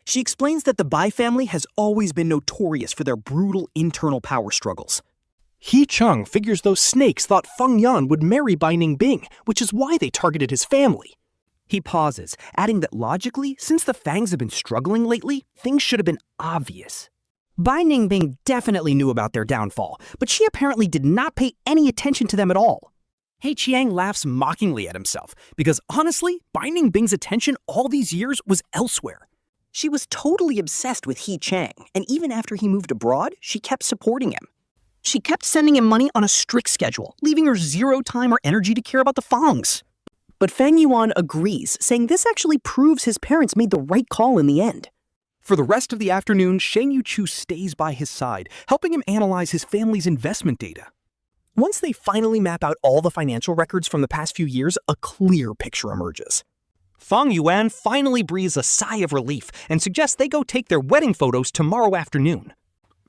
Speaker 1: She explains that the Bai family has always been notorious for their brutal internal power struggles.
Speaker 2: He Qiang figures those snakes thought Fang Yuan would marry Bai Ningbing, which is why they targeted his family.
Speaker 1: He pauses, adding that logically, since the Fangs have been struggling lately, things should have been obvious. Bai Ningbing definitely knew about their downfall, but she apparently did not pay any attention to them at all. He Qiang laughs mockingly at himself, because honestly, Bai Ningbing's attention all these years was elsewhere. She was totally obsessed with He Qiang, and even after he moved abroad, she kept supporting him. She kept sending him money on a strict schedule, leaving her zero time or energy to care about the Fangs. But Fang Yuan agrees, saying this actually proves his parents made the right call in the end. For the rest of the afternoon, Shen Youchu stays by his side, helping him analyze his family's investment data. Once they finally map out all the financial records from the past few years, a clear picture emerges. Fang Yuan finally breathes a sigh of relief and suggests they go take their wedding photos tomorrow afternoon.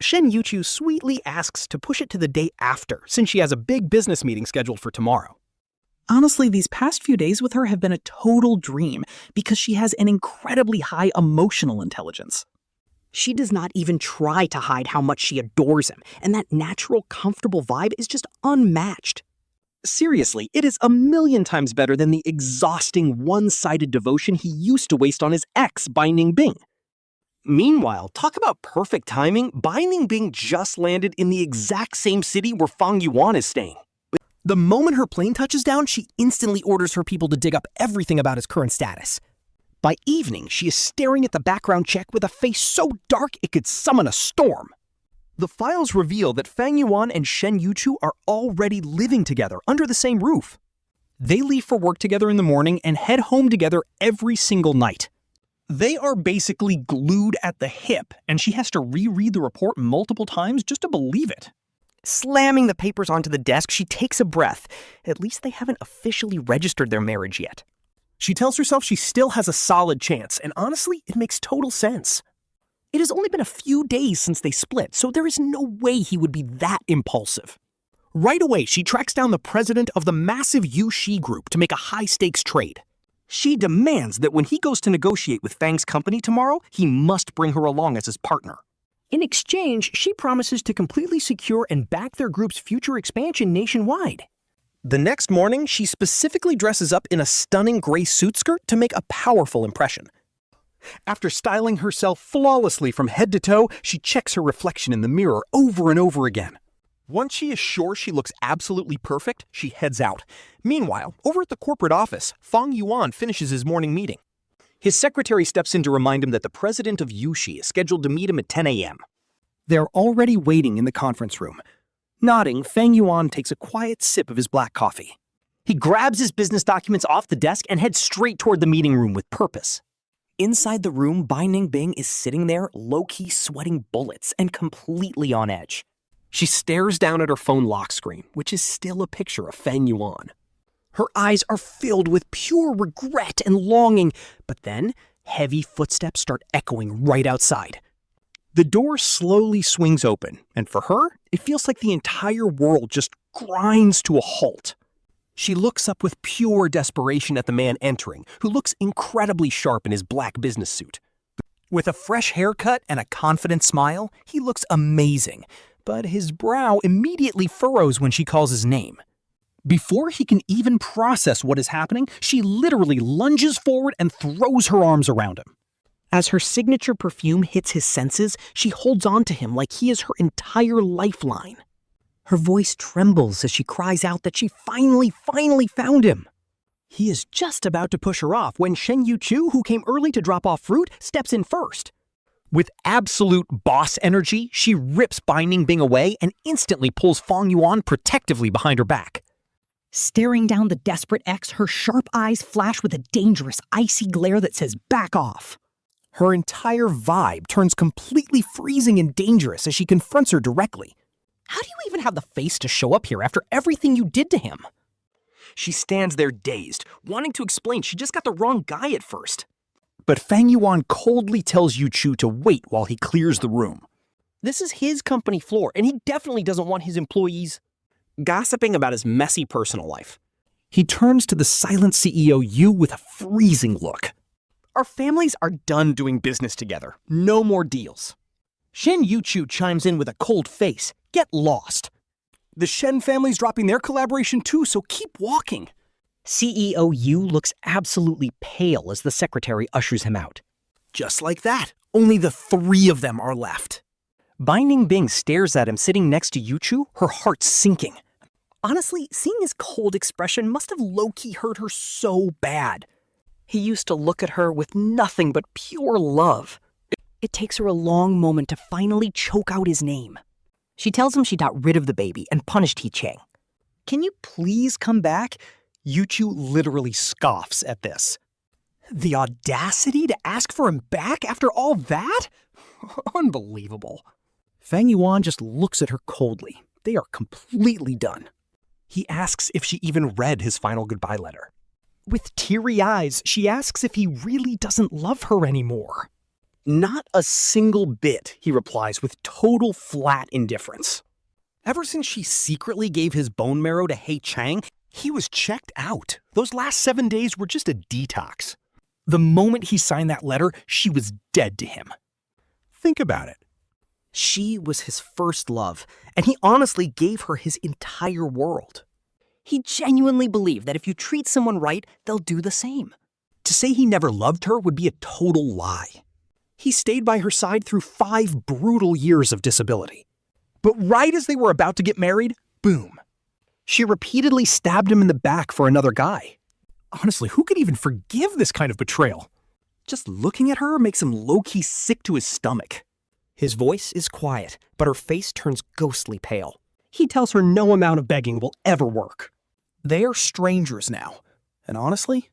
Speaker 1: Shen Youchu sweetly asks to push it to the day after, since she has a big business meeting scheduled for tomorrow.
Speaker 4: Honestly, these past few days with her have been a total dream because she has an incredibly high emotional intelligence.
Speaker 3: She does not even try to hide how much she adores him, and that natural, comfortable vibe is just unmatched.
Speaker 1: Seriously, it is 1,000,000 times better than the exhausting, one-sided devotion he used to waste on his ex, Bai Ningbing. Meanwhile, talk about perfect timing, Bai Ningbing just landed in the exact same city where Fang Yuan is staying. The moment her plane touches down, she instantly orders her people to dig up everything about his current status. By evening, she is staring at the background check with a face so dark it could summon a storm. The files reveal that Fang Yuan and Shen Youchu are already living together under the same roof. They leave for work together in the morning and head home together every single night. They are basically glued at the hip, and she has to reread the report multiple times just to believe it. Slamming the papers onto the desk, she takes a breath. At least they haven't officially registered their marriage yet. She tells herself she still has a solid chance, and honestly, it makes total sense. It has only been a few days since they split, so there is no way he would be that impulsive. Right away, she tracks down the president of the massive Yushi group to make a high-stakes trade. She demands that when he goes to negotiate with Fang's company tomorrow, he must bring her along as his partner. In exchange, she promises to completely secure and back their group's future expansion nationwide. The next morning, she specifically dresses up in a stunning gray suit skirt to make a powerful impression.
Speaker 2: After styling herself flawlessly from head to toe, she checks her reflection in the mirror over and over again. Once she is sure she looks absolutely perfect, she heads out. Meanwhile, over at the corporate office, Fang Yuan finishes his morning meeting. His secretary steps in to remind him that the president of Yushi is scheduled to meet him at 10 a.m. They're already waiting in the conference room. Nodding, Fang Yuan takes a quiet sip of his black coffee. He grabs his business documents off the desk and heads straight toward the meeting room with purpose. Inside the room, Bai Ningbing is sitting there, low-key sweating bullets and completely on edge. She stares down at her phone lock screen, which is still a picture of Fang Yuan. Her eyes are filled with pure regret and longing, but then heavy footsteps start echoing right outside. The door slowly swings open, and for her, it feels like the entire world just grinds to a halt. She looks up with pure desperation at the man entering, who looks incredibly sharp in his black business suit. With a fresh haircut and a confident smile, he looks amazing, but his brow immediately furrows when she calls his name. Before he can even process what is happening, she literally lunges forward and throws her arms around him. As her signature perfume hits his senses, she holds on to him like he is her entire lifeline. Her voice trembles as she cries out that she finally found him. He is just about to push her off when Shen Youchu, who came early to drop off fruit, steps in first. With absolute boss energy, she rips Bai Ningbing away and instantly pulls Fang Yuan protectively behind her back.
Speaker 6: Staring down the desperate ex, her sharp eyes flash with a dangerous, icy glare that says, "Back off."
Speaker 2: Her entire vibe turns completely freezing and dangerous as she confronts her directly. How do you even have the face to show up here after everything you did to him? She stands there dazed, wanting to explain she just got the wrong guy at first. But Fang Yuan coldly tells Yuchu to wait while he clears the room. This is his company floor, and he definitely doesn't want his employees gossiping about his messy personal life. He turns to the silent CEO Yu with a freezing look. Our families are done doing business together. No more deals. Shen Youchu chimes in with a cold face. Get lost. The Shen family's dropping their collaboration too, so keep walking.
Speaker 3: CEO Yu looks absolutely pale as the secretary ushers him out.
Speaker 2: Just like that, only the three of them are left. Bai Ningbing stares at him sitting next to Yuchu, her heart sinking. Honestly, seeing his cold expression must have low-key hurt her so bad. He used to look at her with nothing but pure love.
Speaker 3: It takes her a long moment to finally choke out his name. She tells him she got rid of the baby and punished He Qiang.
Speaker 2: Can you please come back? Yuchu literally scoffs at this. The audacity to ask for him back after all that? Unbelievable. Fang Yuan just looks at her coldly. They are completely done. He asks if she even read his final goodbye letter. With teary eyes, she asks if he really doesn't love her anymore. Not a single bit, he replies with total flat indifference. Ever since she secretly gave his bone marrow to He Qiang, he was checked out. Those last 7 days were just a detox. The moment he signed that letter, she was dead to him. Think about it. She was his first love, and he honestly gave her his entire world. He genuinely believed that if you treat someone right, they'll do the same. To say he never loved her would be a total lie. He stayed by her side through 5 brutal years of disability. But right as they were about to get married, boom. She repeatedly stabbed him in the back for another guy. Honestly, who could even forgive this kind of betrayal? Just looking at her makes him low-key sick to his stomach. His voice is quiet, but her face turns ghostly pale. He tells her no amount of begging will ever work. They are strangers now, and honestly,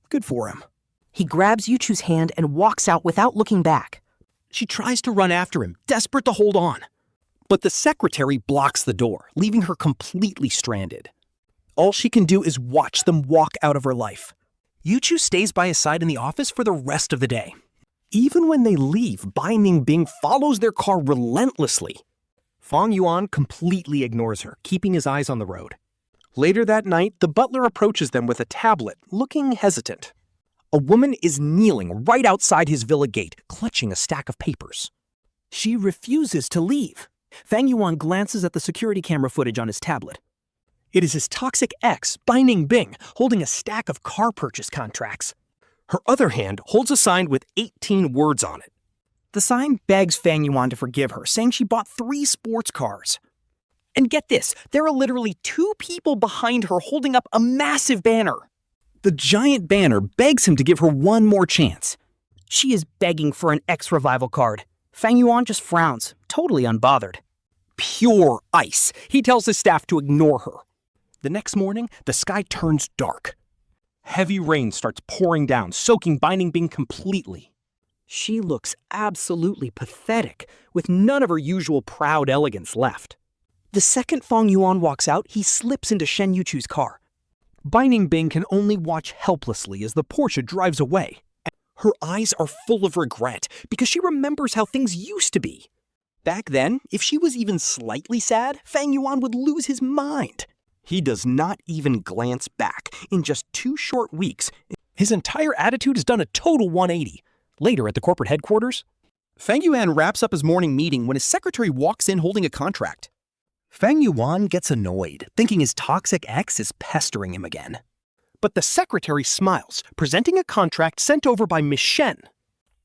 Speaker 2: good for him.
Speaker 3: He grabs Yuchu's hand and walks out without looking back.
Speaker 2: She tries to run after him, desperate to hold on. But the secretary blocks the door, leaving her completely stranded. All she can do is watch them walk out of her life. Yuchu stays by his side in the office for the rest of the day. Even when they leave, Bai Ningbing follows their car relentlessly. Fang Yuan completely ignores her, keeping his eyes on the road. Later that night, the butler approaches them with a tablet, looking hesitant. A woman is kneeling right outside his villa gate, clutching a stack of papers. She refuses to leave. Fang Yuan glances at the security camera footage on his tablet. It is his toxic ex, Bai Ningbing, holding a stack of car purchase contracts. Her other hand holds a sign with 18 words on it.
Speaker 1: The sign begs Fang Yuan to forgive her, saying she bought 3 sports cars. And get this, there are literally 2 people behind her holding up a massive banner. The giant banner begs him to give her one more chance. She is begging for an ex-revival card. Fang Yuan just frowns, totally unbothered. Pure ice. He tells his staff to ignore her.
Speaker 2: The next morning, the sky turns dark. Heavy rain starts pouring down, soaking Bai Ningbing completely.
Speaker 1: She looks absolutely pathetic, with none of her usual proud elegance left. The second Fang Yuan walks out, he slips into Shen Youchu's car.
Speaker 2: Bai Ningbing can only watch helplessly as the Porsche drives away.
Speaker 1: Her eyes are full of regret because she remembers how things used to be. Back then, if she was even slightly sad, Fang Yuan would lose his mind. He does not even glance back. In just 2 short weeks,
Speaker 2: his entire attitude has done a total 180. Later at the corporate headquarters,
Speaker 1: Fang Yuan wraps up his morning meeting when his secretary walks in holding a contract.
Speaker 2: Fang Yuan gets annoyed, thinking his toxic ex is pestering him again. But the secretary smiles, presenting a contract sent over by Miss Shen.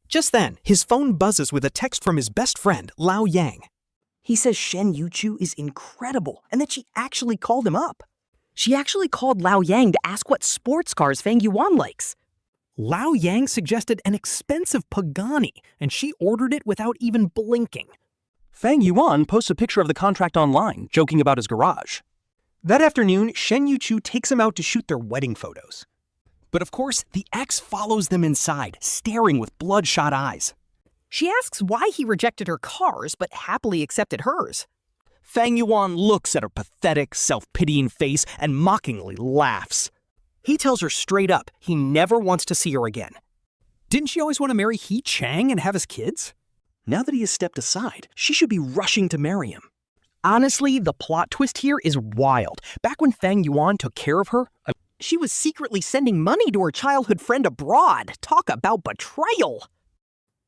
Speaker 1: Just then, his phone buzzes with a text from his best friend, Lao Yang. He says Shen Youchu is incredible and that she actually called him up. She actually called Lao Yang to ask what sports cars Fang Yuan likes.
Speaker 2: Lao Yang suggested an expensive Pagani, and she ordered it without even blinking. Fang Yuan posts a picture of the contract online, joking about his garage. That afternoon, Shen Youchu takes him out to shoot their wedding photos. But of course, the ex follows them inside, staring with bloodshot eyes.
Speaker 3: She asks why he rejected her cars but happily accepted hers.
Speaker 2: Fang Yuan looks at her pathetic, self-pitying face and mockingly laughs.
Speaker 1: He tells her straight up he never wants to see her again.
Speaker 2: Didn't she always want to marry He Qiang and have his kids?
Speaker 1: Now that he has stepped aside, she should be rushing to marry him. Honestly, the plot twist here is wild. Back when Fang Yuan took care of her, she was secretly sending money to her childhood friend abroad. Talk about betrayal.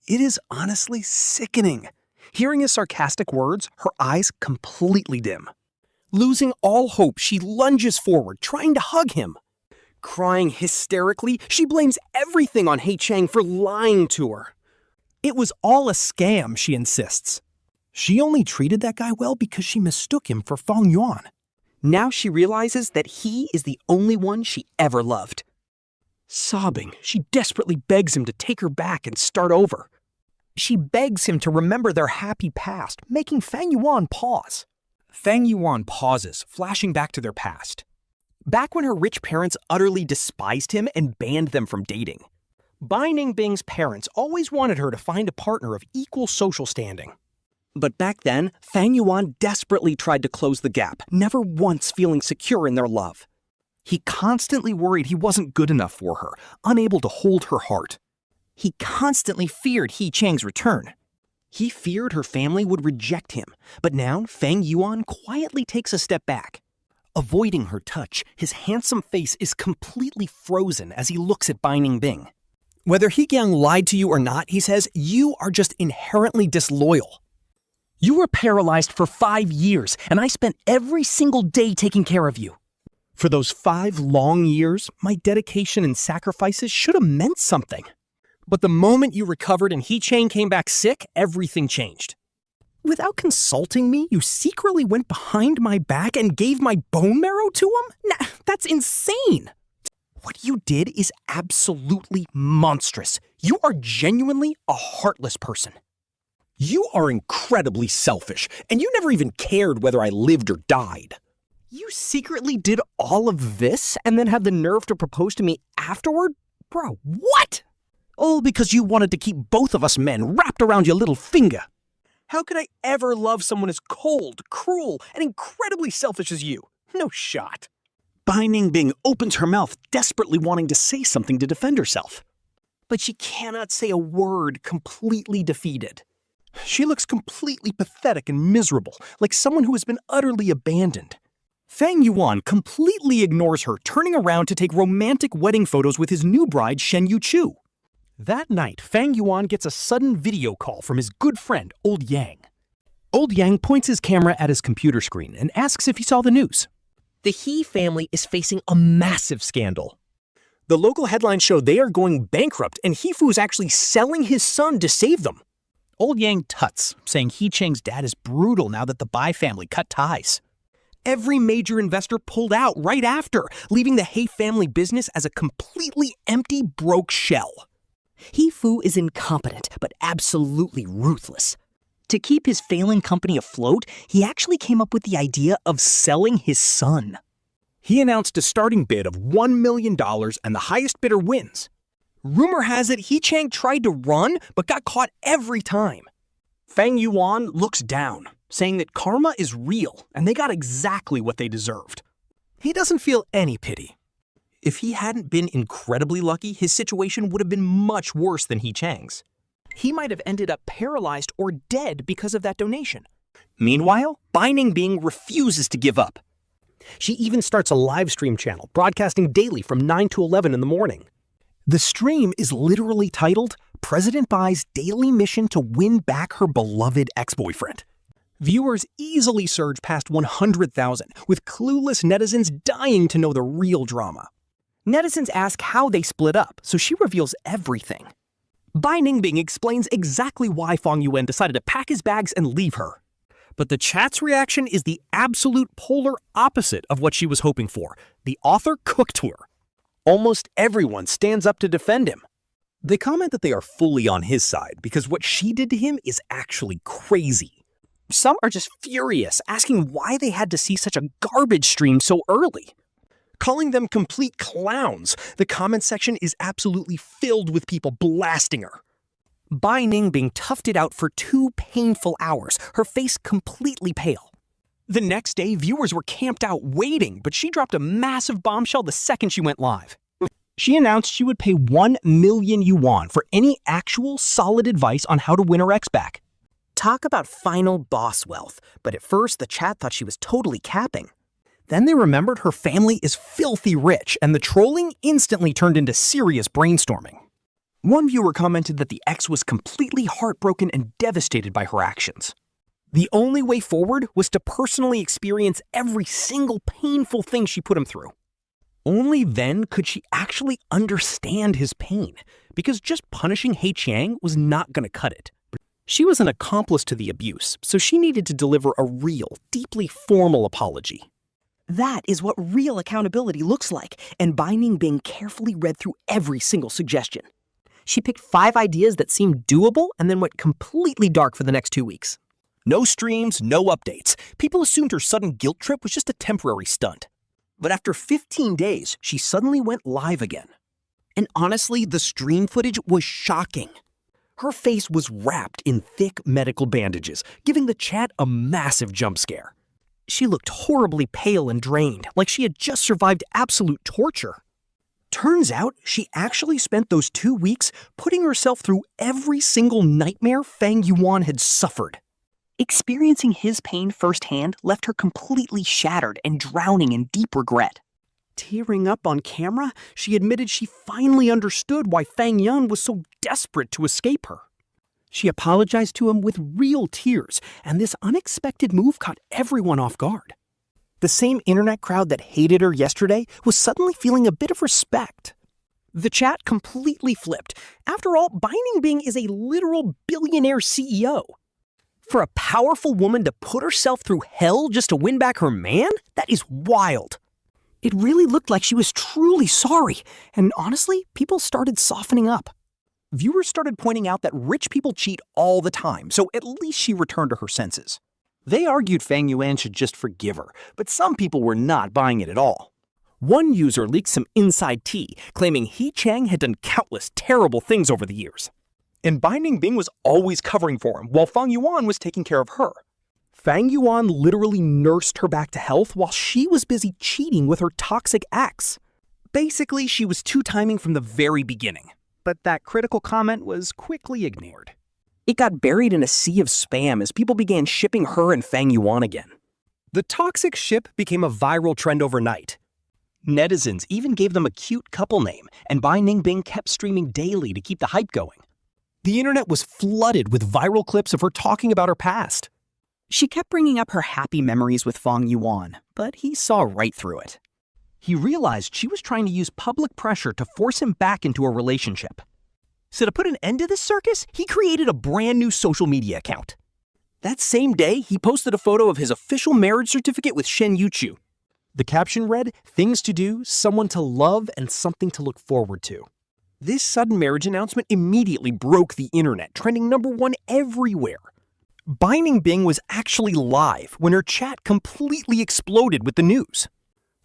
Speaker 2: It is honestly sickening. Hearing his sarcastic words, her eyes completely dim.
Speaker 1: Losing all hope, she lunges forward, trying to hug him. Crying hysterically, she blames everything on He Qiang for lying to her.
Speaker 2: It was all a scam, she insists. She only treated that guy well because she mistook him for Fang Yuan.
Speaker 1: Now she realizes that he is the only one she ever loved. Sobbing, she desperately begs him to take her back and start over.
Speaker 2: She begs him to remember their happy past, making Fang Yuan pause. Fang Yuan pauses, flashing back to their past.
Speaker 1: Back when her rich parents utterly despised him and banned them from dating. Bai Ningbing's parents always wanted her to find a partner of equal social standing. But back then, Fang Yuan desperately tried to close the gap, never once feeling secure in their love.
Speaker 2: He constantly worried he wasn't good enough for her, unable to hold her heart.
Speaker 1: He constantly feared He Qiang's return. He feared her family would reject him, but now Fang Yuan quietly takes a step back. Avoiding her touch, his handsome face is completely frozen as he looks at Bai Ningbing.
Speaker 2: Whether He Qiang lied to you or not, he says, you are just inherently disloyal.
Speaker 1: You were paralyzed for 5 years, and I spent every single day taking care of you.
Speaker 2: For those 5 long years, my dedication and sacrifices should have meant something. But the moment you recovered and He Qiang came back sick, everything changed. Without consulting me, you secretly went behind my back and gave my bone marrow to him? Nah, that's insane.
Speaker 1: What you did is absolutely monstrous. You are genuinely a heartless person.
Speaker 2: You are incredibly selfish, and you never even cared whether I lived or died.
Speaker 1: You secretly did all of this and then had the nerve to propose to me afterward? Bro, what?
Speaker 2: All because you wanted to keep both of us men wrapped around your little finger.
Speaker 1: How could I ever love someone as cold, cruel, and incredibly selfish as you? No shot.
Speaker 2: Bai Ningbing opens her mouth, desperately wanting to say something to defend herself.
Speaker 1: But she cannot say a word, completely defeated.
Speaker 2: She looks completely pathetic and miserable, like someone who has been utterly abandoned.
Speaker 1: Fang Yuan completely ignores her, turning around to take romantic wedding photos with his new bride, Shen Youchu.
Speaker 2: That night, Fang Yuan gets a sudden video call from his good friend, Old Yang. Old Yang points his camera at his computer screen and asks if he saw the news.
Speaker 3: The He family is facing a massive scandal.
Speaker 2: The local headlines show they are going bankrupt and He Fu's actually selling his son to save them.
Speaker 4: Old Yang tuts, saying He Qiang's dad is brutal now that the Bai family cut ties.
Speaker 2: Every major investor pulled out right after, leaving the He family business as a completely empty, broke shell.
Speaker 3: He Fu is incompetent, but absolutely ruthless. To keep his failing company afloat, he actually came up with the idea of selling his son.
Speaker 2: He announced a starting bid of $1 million and the highest bidder wins. Rumor has it He Qiang tried to run, but got caught every time. Fang Yuan looks down, saying that karma is real and they got exactly what they deserved. He doesn't feel any pity. If he hadn't been incredibly lucky, his situation would have been much worse than He Qiang's. He might have ended up paralyzed or dead because of that donation. Meanwhile, Bai Ningbing refuses to give up. She even starts a live stream channel, broadcasting daily from 9 to 11 in the morning. The stream is literally titled President Bai's Daily Mission to Win Back Her Beloved Ex-Boyfriend. Viewers easily surge past 100,000, with clueless netizens dying to know the real drama.
Speaker 3: Netizens ask how they split up, so she reveals everything.
Speaker 2: Bai Ningbing explains exactly why Fang Yuan decided to pack his bags and leave her. But the chat's reaction is the absolute polar opposite of what she was hoping for. The author cooked to her. Almost everyone stands up to defend him. They comment that they are fully on his side because what she did to him is actually crazy. Some are just furious, asking why they had to see such a garbage stream so early. Calling them complete clowns, the comment section is absolutely filled with people blasting her. Bai Ningbing toughed it out for 2 painful hours, her face completely pale. The next day, viewers were camped out waiting, but she dropped a massive bombshell the second she went live. She announced she would pay 1 million yuan for any actual solid advice on how to win her ex back.
Speaker 3: Talk about final boss wealth, but at first the chat thought she was totally capping.
Speaker 2: Then they remembered her family is filthy rich, and the trolling instantly turned into serious brainstorming. One viewer commented that the ex was completely heartbroken and devastated by her actions. The only way forward was to personally experience every single painful thing she put him through. Only then could she actually understand his pain, because just punishing He Qiang was not going to cut it. She was an accomplice to the abuse, so she needed to deliver a real, deeply formal apology.
Speaker 3: That is what real accountability looks like, and Bai Ningbing carefully read through every single suggestion. She picked 5 ideas that seemed doable and then went completely dark for the next 2 weeks.
Speaker 2: No streams, no updates. People assumed her sudden guilt trip was just a temporary stunt. But after 15 days, she suddenly went live again. And honestly, the stream footage was shocking. Her face was wrapped in thick medical bandages, giving the chat a massive jump scare. She looked horribly pale and drained, like she had just survived absolute torture. Turns out, she actually spent those 2 weeks putting herself through every single nightmare Fang Yuan had suffered.
Speaker 3: Experiencing his pain firsthand left her completely shattered and drowning in deep regret.
Speaker 2: Tearing up on camera, she admitted she finally understood why Fang Yuan was so desperate to escape her. She apologized to him with real tears, and this unexpected move caught everyone off guard. The same internet crowd that hated her yesterday was suddenly feeling a bit of respect. The chat completely flipped. After all, Bai Ningbing is a literal billionaire CEO. For a powerful woman to put herself through hell just to win back her man? That is wild. It really looked like she was truly sorry, and honestly, people started softening up. Viewers started pointing out that rich people cheat all the time, so at least she returned to her senses. They argued Fang Yuan should just forgive her, but some people were not buying it at all. One user leaked some inside tea, claiming He Qiang had done countless terrible things over the years. And Bai Ningbing was always covering for him, while Fang Yuan was taking care of her. Fang Yuan literally nursed her back to health while she was busy cheating with her toxic ex. Basically, she was two-timing from the very beginning. But that critical comment was quickly ignored. It got buried in a sea of spam as people began shipping her and Fang Yuan again. The toxic ship became a viral trend overnight. Netizens even gave them a cute couple name, and Bai Ningbing kept streaming daily to keep the hype going. The internet was flooded with viral clips of her talking about her past.
Speaker 3: She kept bringing up her happy memories with Fang Yuan, but he saw right through it.
Speaker 2: He realized she was trying to use public pressure to force him back into a relationship. So to put an end to this circus, he created a brand new social media account. That same day, he posted a photo of his official marriage certificate with Shen Youchu. The caption read, "Things to do, someone to love, and something to look forward to." This sudden marriage announcement immediately broke the internet, trending #1 everywhere. Bai Ningbing was actually live when her chat completely exploded with the news.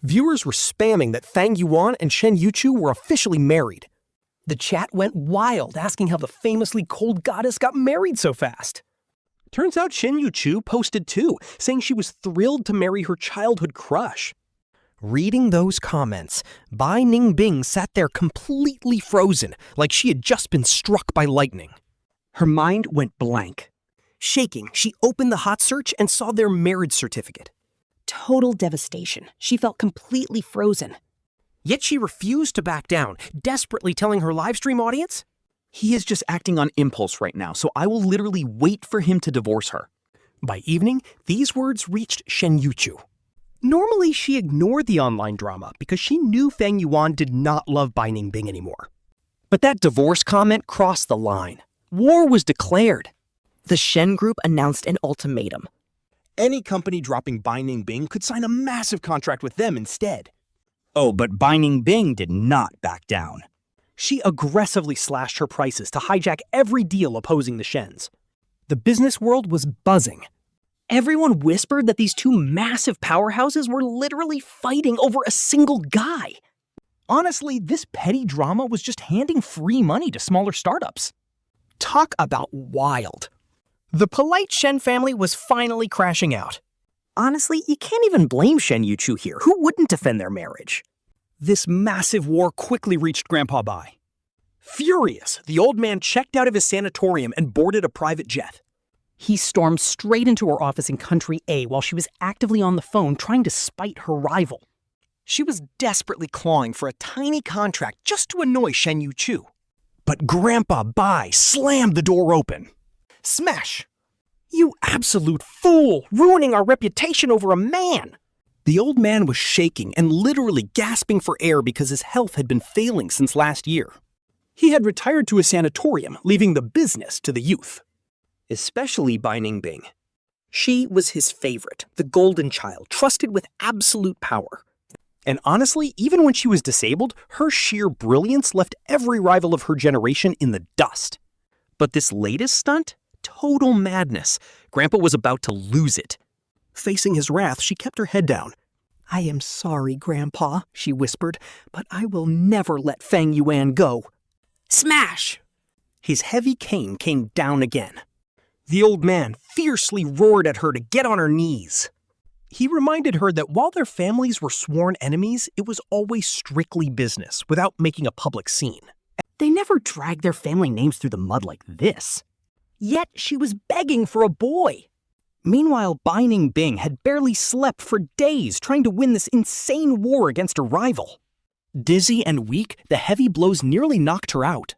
Speaker 2: Viewers were spamming that Fang Yuan and Shen Youchu were officially married. The chat went wild, asking how the famously cold goddess got married so fast. Turns out Shen Youchu posted too, saying she was thrilled to marry her childhood crush. Reading those comments, Bai Ningbing sat there completely frozen, like she had just been struck by lightning. Her mind went blank. Shaking, she opened the hot search and saw their marriage certificate.
Speaker 3: Total devastation. She felt completely frozen.
Speaker 2: Yet she refused to back down, desperately telling her livestream audience,
Speaker 4: He is just acting on impulse right now, so I will literally wait for him to divorce her.
Speaker 2: By evening, these words reached Shen Youchu. Normally, she ignored the online drama because she knew Fang Yuan did not love Bai Ningbing anymore. But that divorce comment crossed the line. War was declared.
Speaker 3: The Shen group announced an ultimatum.
Speaker 2: Any company dropping Bai Ningbing could sign a massive contract with them instead.
Speaker 1: Oh, but Bai Ningbing did not back down.
Speaker 2: She aggressively slashed her prices to hijack every deal opposing the Shens. The business world was buzzing.
Speaker 3: Everyone whispered that these two massive powerhouses were literally fighting over a single guy.
Speaker 2: Honestly, this petty drama was just handing free money to smaller startups.
Speaker 3: Talk about wild.
Speaker 2: The polite Shen family was finally crashing out.
Speaker 3: Honestly, you can't even blame Shen Youchu here. Who wouldn't defend their marriage?
Speaker 2: This massive war quickly reached Grandpa Bai. Furious, the old man checked out of his sanatorium and boarded a private jet.
Speaker 3: He stormed straight into her office in Country A while she was actively on the phone trying to spite her rival.
Speaker 2: She was desperately clawing for a tiny contract just to annoy Shen Youchu. But Grandpa Bai slammed the door open. Smash! You absolute fool! Ruining our reputation over a man! The old man was shaking and literally gasping for air because his health had been failing since last year. He had retired to a sanatorium, leaving the business to the youth. Especially Bai Ningbing. She was his favorite, the golden child, trusted with absolute power. And honestly, even when she was disabled, her sheer brilliance left every rival of her generation in the dust. But this latest stunt? Total madness. Grandpa was about to lose it. Facing his wrath, she kept her head down. "I am sorry, Grandpa," she whispered, "but I will never let Fang Yuan go." Smash! His heavy cane came down again. The old man fiercely roared at her to get on her knees. He reminded her that while their families were sworn enemies, it was always strictly business, without making a public scene.
Speaker 3: They never dragged their family names through the mud like this. Yet she was begging for a boy.
Speaker 2: Meanwhile, Bai Ningbing had barely slept for days trying to win this insane war against a rival. Dizzy and weak, the heavy blows nearly knocked her out.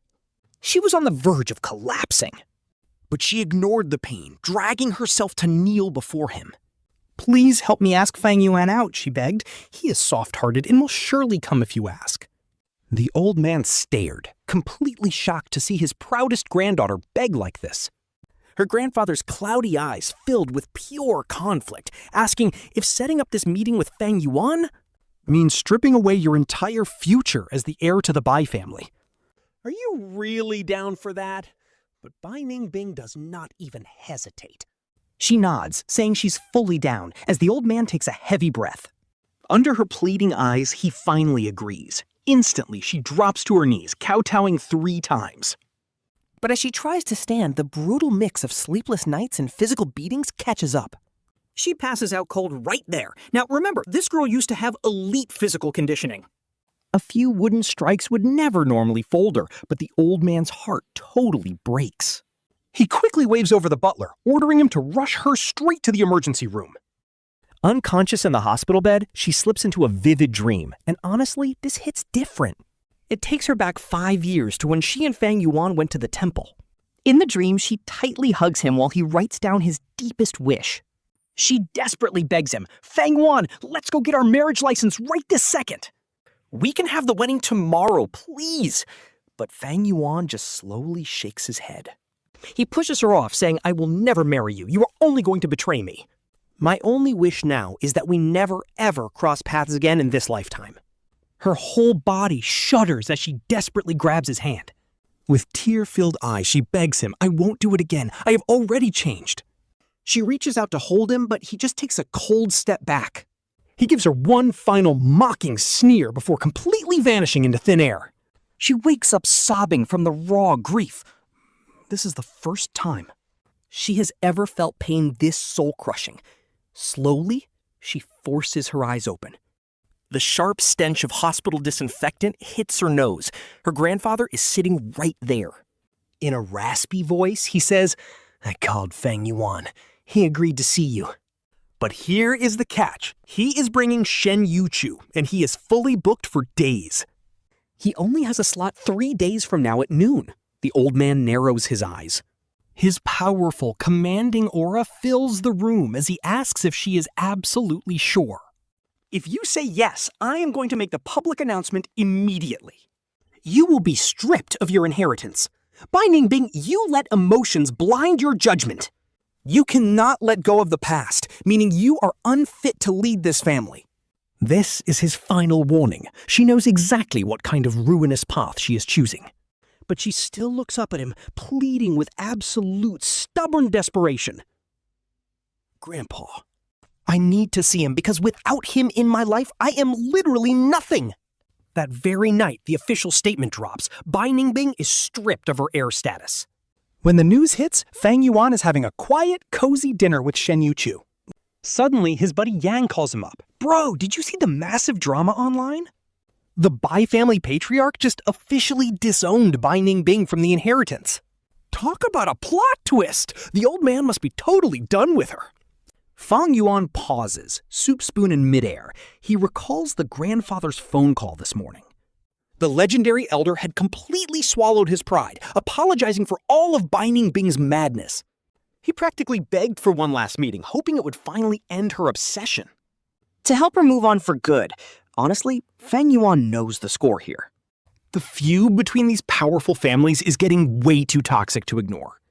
Speaker 2: She was on the verge of collapsing. But she ignored the pain, dragging herself to kneel before him. "Please help me ask Fang Yuan out," she begged. "He is soft-hearted and will surely come if you ask." The old man stared, completely shocked to see his proudest granddaughter beg like this. Her grandfather's cloudy eyes filled with pure conflict, asking if setting up this meeting with Fang Yuan means stripping away your entire future as the heir to the Bai family. Are you really down for that? But Bai Ningbing does not even hesitate. She nods, saying she's fully down, as the old man takes a heavy breath. Under her pleading eyes, he finally agrees. Instantly, she drops to her knees, kowtowing 3 times. But as she tries to stand, the brutal mix of sleepless nights and physical beatings catches up. She passes out cold right there. Now remember, this girl used to have elite physical conditioning. A few wooden strikes would never normally fold her, but the old man's heart totally breaks. He quickly waves over the butler, ordering him to rush her straight to the emergency room. Unconscious in the hospital bed, she slips into a vivid dream, and honestly, this hits different. It takes her back 5 years to when she and Fang Yuan went to the temple. In the dream, she tightly hugs him while he writes down his deepest wish.
Speaker 3: She desperately begs him, "Fang Yuan, let's go get our marriage license right this second."
Speaker 2: We can have the wedding tomorrow, please. But Fang Yuan just slowly shakes his head.
Speaker 3: He pushes her off, saying, "I will never marry you. You are only going to betray me."
Speaker 2: My only wish now is that we never, ever cross paths again in this lifetime.
Speaker 3: Her whole body shudders as she desperately grabs his hand.
Speaker 2: With tear-filled eyes, she begs him, "I won't do it again. I have already changed."
Speaker 3: She reaches out to hold him, but he just takes a cold step back. He gives her one final mocking sneer before completely vanishing into thin air. She wakes up sobbing from the raw grief. This is the first time she has ever felt pain this soul-crushing. Slowly, she forces her eyes open.
Speaker 2: The sharp stench of hospital disinfectant hits her nose. Her grandfather is sitting right there.
Speaker 3: In a raspy voice, he says, "I called Fang Yuan. He agreed to see you."
Speaker 2: But here is the catch. He is bringing Shen Youchu, and he is fully booked for days.
Speaker 3: He only has a slot 3 days from now at noon. The old man narrows his eyes.
Speaker 2: His powerful, commanding aura fills the room as he asks if she is absolutely sure.
Speaker 3: "If you say yes, I am going to make the public announcement immediately. You will be stripped of your inheritance. Bai Ningbing, you let emotions blind your judgment. You cannot let go of the past, meaning you are unfit to lead this family."
Speaker 2: This is his final warning. She knows exactly what kind of ruinous path she is choosing.
Speaker 3: But she still looks up at him, pleading with absolute stubborn desperation.
Speaker 2: "Grandpa, I need to see him because without him in my life, I am literally nothing."
Speaker 3: That very night, the official statement drops. Bai Ningbing is stripped of her heir status.
Speaker 2: When the news hits, Fang Yuan is having a quiet, cozy dinner with Shen Youchu.
Speaker 3: Suddenly, his buddy Yang calls him up. "Bro, did you see the massive drama online?
Speaker 2: The Bai family patriarch just officially disowned Bai Ningbing from the inheritance."
Speaker 3: Talk about a plot twist! The old man must be totally done with her." Fang Yuan pauses, soup spoon in midair. He recalls the grandfather's phone call this morning. The legendary elder had completely swallowed his pride, apologizing for all of Bai Ningbing's madness. He practically begged for one last meeting, hoping it would finally end her obsession. To help her move on for good, honestly, Fang Yuan knows the score here.
Speaker 2: The feud between these powerful families is getting way too toxic to ignore.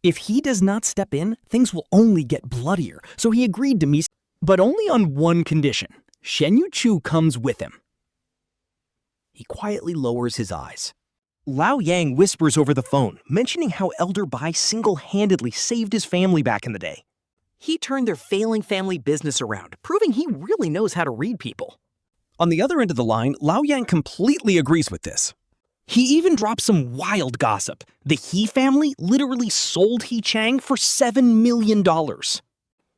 Speaker 3: If he does not step in, things will only get bloodier, so he agreed to meet, but only on one condition. Shen Youchu comes with him. He quietly lowers his eyes.
Speaker 2: Lao Yang whispers over the phone, mentioning how Elder Bai single-handedly saved his family back in the day.
Speaker 3: He turned their failing family business around, proving he really knows how to read people.
Speaker 2: On the other end of the line, Lao Yang completely agrees with this.
Speaker 3: He even dropped some wild gossip. The He family literally sold He Qiang for $7 million.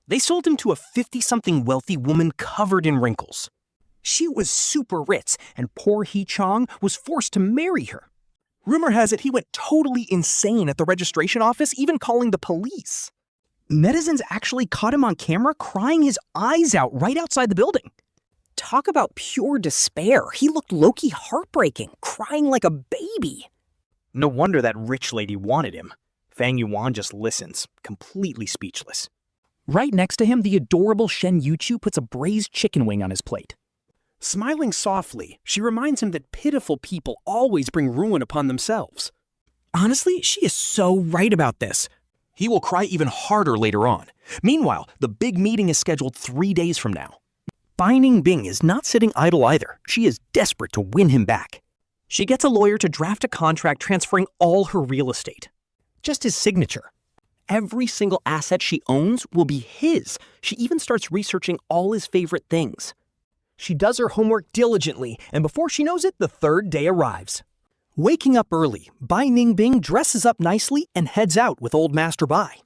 Speaker 3: They sold him to a 50-something wealthy woman covered in wrinkles. She was super rich, and poor He Qiang was forced to marry her.
Speaker 2: Rumor has it he went totally insane at the registration office, even calling the police.
Speaker 3: Netizens actually caught him on camera crying his eyes out right outside the building. Talk about pure despair. He looked low-key heartbreaking, crying like a baby.
Speaker 2: No wonder that rich lady wanted him. Fang Yuan just listens, completely speechless.
Speaker 3: Right next to him, the adorable Shen Youchu puts a braised chicken wing on his plate.
Speaker 2: Smiling softly, she reminds him that pitiful people always bring ruin upon themselves.
Speaker 3: Honestly, she is so right about this.
Speaker 2: He will cry even harder later on. Meanwhile, the big meeting is scheduled 3 days from now.
Speaker 3: Bai Ningbing is not sitting idle either. She is desperate to win him back. She gets a lawyer to draft a contract transferring all her real estate. Just his signature. Every single asset she owns will be his. She even starts researching all his favorite things. She does her homework diligently, and before she knows it, the 3rd day arrives. Waking up early, Bai Ningbing dresses up nicely and heads out with Old Master Bai.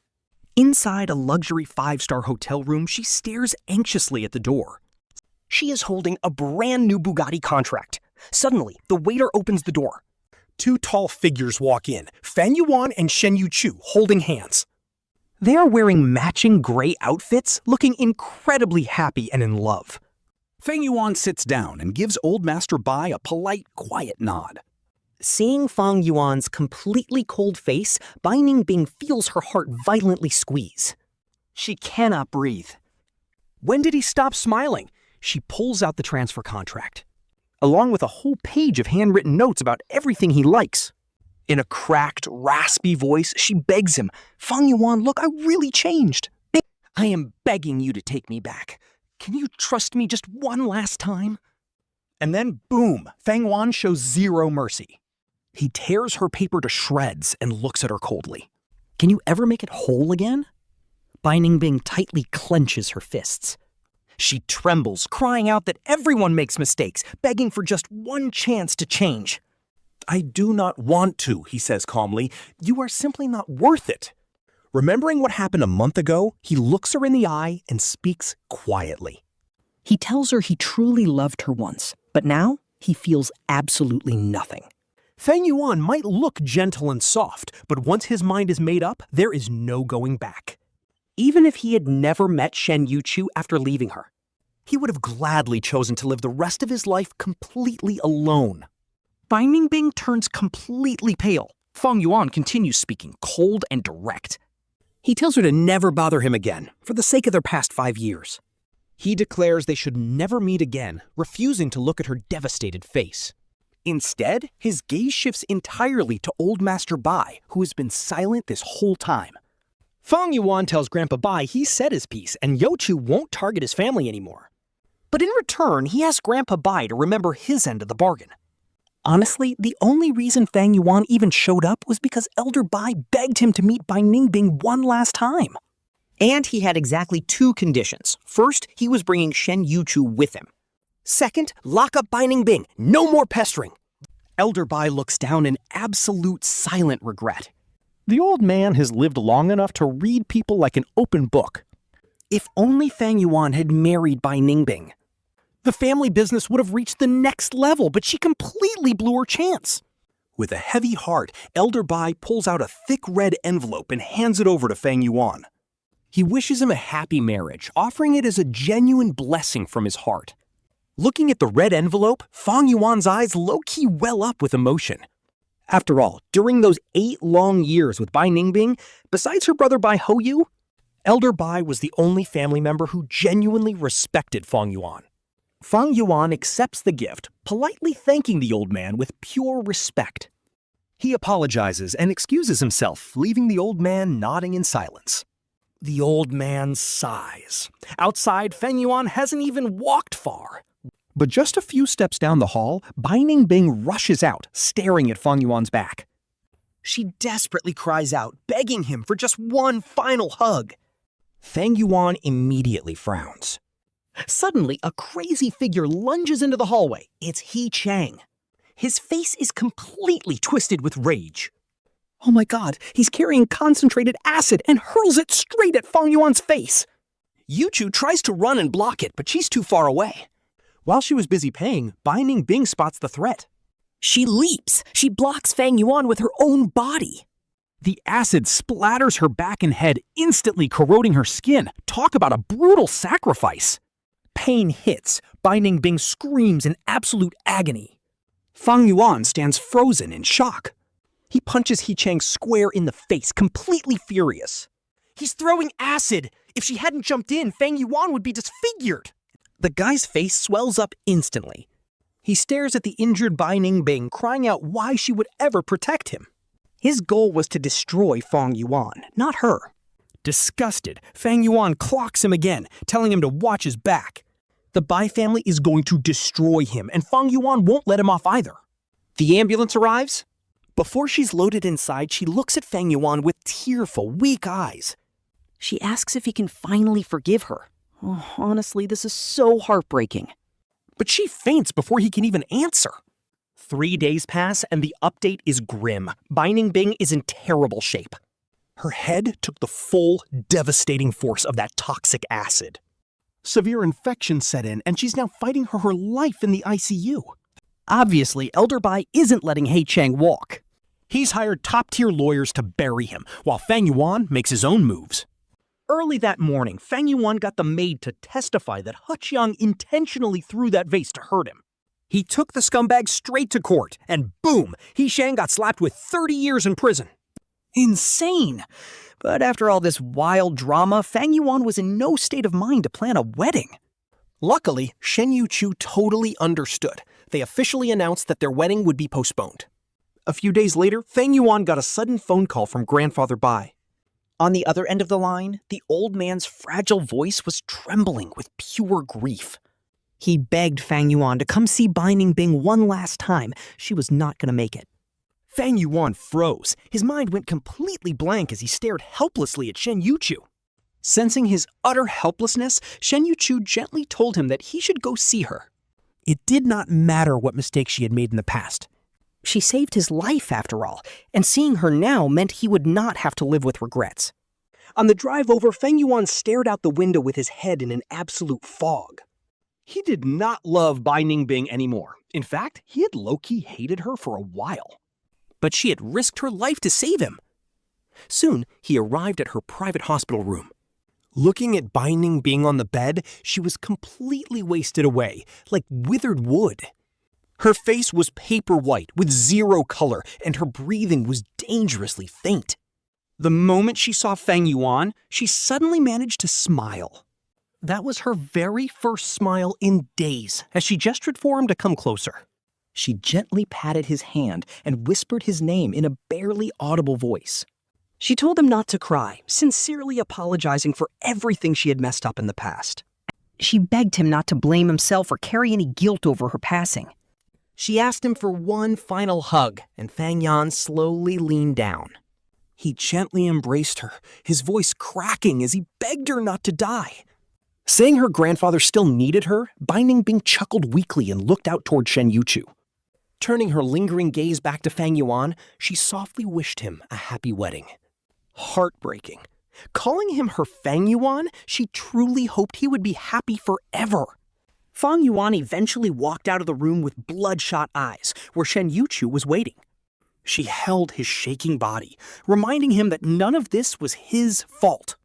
Speaker 3: Inside a luxury 5-star hotel room, she stares anxiously at the door. She is holding a brand new Bugatti contract. Suddenly, the waiter opens the door.
Speaker 2: 2 tall figures walk in, Fang Yuan and Shen Youchu holding hands.
Speaker 3: They are wearing matching gray outfits, looking incredibly happy and in love.
Speaker 1: Fang Yuan sits down and gives Old Master Bai a polite, quiet nod.
Speaker 3: Seeing Fang Yuan's completely cold face, Bai Ningbing feels her heart violently squeeze. She cannot breathe.
Speaker 2: When did he stop smiling? She pulls out the transfer contract, along with a whole page of handwritten notes about everything he likes. In a cracked, raspy voice, she begs him, "Fang Yuan, look, I really changed. I am begging you to take me back. Can you trust me just one last time?" And then, boom, Fang Yuan shows zero mercy. He tears her paper to shreds and looks at her coldly.
Speaker 3: Can you ever make it whole again? Bai Ningbing tightly clenches her fists.
Speaker 2: She trembles, crying out that everyone makes mistakes, begging for just one chance to change. "I do not want to," he says calmly. "You are simply not worth it." Remembering what happened a month ago, he looks her in the eye and speaks quietly.
Speaker 3: He tells her he truly loved her once, but now he feels absolutely nothing.
Speaker 2: Fang Yuan might look gentle and soft, but once his mind is made up, there is no going back. Even if he had never met Shen Youchu after leaving her, he would have gladly chosen to live the rest of his life completely alone.
Speaker 4: Bai Ningbing turns completely pale. Fang Yuan continues speaking, cold and direct.
Speaker 2: He tells her to never bother him again, for the sake of their past 5 years. He declares they should never meet again, refusing to look at her devastated face. Instead, his gaze shifts entirely to Old Master Bai, who has been silent this whole time. Fang Yuan tells Grandpa Bai he said his piece and Youchu won't target his family anymore. But in return, he asks Grandpa Bai to remember his end of the bargain. Honestly, the only reason Fang Yuan even showed up was because Elder Bai begged him to meet Bai Ningbing one last time.
Speaker 3: And he had exactly 2 conditions. First, he was bringing Shen Youchu with him.
Speaker 2: Second, lock up Bai Ningbing. No more pestering. Elder Bai looks down in absolute silent regret. The old man has lived long enough to read people like an open book. If only Fang Yuan had married Bai Ningbing, the family business would have reached the next level, but she completely blew her chance. With a heavy heart, Elder Bai pulls out a thick red envelope and hands it over to Fang Yuan. He wishes him a happy marriage, offering it as a genuine blessing from his heart. Looking at the red envelope, Fang Yuan's eyes low-key well up with emotion. After all, during those 8 long years with Bai Ningbing, besides her brother Bai Houyu, Elder Bai was the only family member who genuinely respected Fang Yuan. Fang Yuan accepts the gift, politely thanking the old man with pure respect. He apologizes and excuses himself, leaving the old man nodding in silence. The old man sighs. Outside, Fang Yuan hasn't even walked far. But just a few steps down the hall, Bai Ningbing rushes out, staring at Fang Yuan's back. She desperately cries out, begging him for just one final hug. Fang Yuan immediately frowns. Suddenly, a crazy figure lunges into the hallway. It's He Qiang. His face is completely twisted with rage. Oh my god, he's carrying concentrated acid and hurls it straight at Fang Yuan's face. Youchu tries to run and block it, but she's too far away. While she was busy paying, Bai Ningbing spots the threat.
Speaker 5: She leaps. She blocks Fang Yuan with her own body.
Speaker 2: The acid splatters her back and head, instantly corroding her skin. Talk about a brutal sacrifice. Pain hits. Bai Ningbing screams in absolute agony. Fang Yuan stands frozen in shock. He punches He Qiang square in the face, completely furious. He's throwing acid. If she hadn't jumped in, Fang Yuan would be disfigured. The guy's face swells up instantly. He stares at the injured Bai Ningbing, crying out why she would ever protect him. His goal was to destroy Fang Yuan, not her. Disgusted, Fang Yuan clocks him again, telling him to watch his back. The Bai family is going to destroy him, and Fang Yuan won't let him off either. The ambulance arrives. Before she's loaded inside, she looks at Fang Yuan with tearful, weak eyes.
Speaker 3: She asks if he can finally forgive her. Oh, honestly, this is so heartbreaking.
Speaker 2: But she faints before he can even answer. 3 days pass, and the update is grim. Bai Ningbing is in terrible shape. Her head took the full, devastating force of that toxic acid. Severe infection set in, and she's now fighting for her life in the ICU.
Speaker 3: Obviously, Elder Bai isn't letting He Qiang walk.
Speaker 2: He's hired top-tier lawyers to bury him, while Fang Yuan makes his own moves. Early that morning, Fang Yuan got the maid to testify that He Qiang intentionally threw that vase to hurt him. He took the scumbag straight to court, and boom, He Qiang got slapped with 30 years in prison.
Speaker 3: Insane! But after all this wild drama, Fang Yuan was in no state of mind to plan a wedding.
Speaker 2: Luckily, Shen Youchu totally understood. They officially announced that their wedding would be postponed. A few days later, Fang Yuan got a sudden phone call from Grandfather Bai.
Speaker 3: On the other end of the line, the old man's fragile voice was trembling with pure grief. He begged Fang Yuan to come see Bai Ningbing one last time. She was not going to make it.
Speaker 1: Fang Yuan froze. His mind went completely blank as he stared helplessly at Shen Youchu. Sensing his utter helplessness, Shen Youchu gently told him that he should go see her.
Speaker 2: It did not matter what mistakes she had made in the past.
Speaker 3: She saved his life, after all, and seeing her now meant he would not have to live with regrets. On the drive over, Fang Yuan stared out the window with his head in an absolute fog.
Speaker 1: He did not love Bai Ningbing anymore. In fact, he had low-key hated her for a while. But she had risked her life to save him. Soon, he arrived at her private hospital room. Looking at Bai Ningbing on the bed, she was completely wasted away, like withered wood. Her face was paper white with zero color, and her breathing was dangerously faint. The moment she saw Fang Yuan, she suddenly managed to smile. That was her very first smile in days, as she gestured for him to come closer. She gently patted his hand and whispered his name in a barely audible voice. She told him not to cry, sincerely apologizing for everything she had messed up in the past.
Speaker 3: She begged him not to blame himself or carry any guilt over her passing.
Speaker 1: She asked him for one final hug, and Fang Yuan slowly leaned down. He gently embraced her, his voice cracking as he begged her not to die. Saying her grandfather still needed her, Bai Ningbing chuckled weakly and looked out toward Shen Youchu. Turning her lingering gaze back to Fang Yuan, she softly wished him a happy wedding. Heartbreaking. Calling him her Fang Yuan, she truly hoped he would be happy forever.
Speaker 3: Fang Yuan eventually walked out of the room with bloodshot eyes, where Shen Youchu was waiting. She held his shaking body, reminding him that none of this was his fault.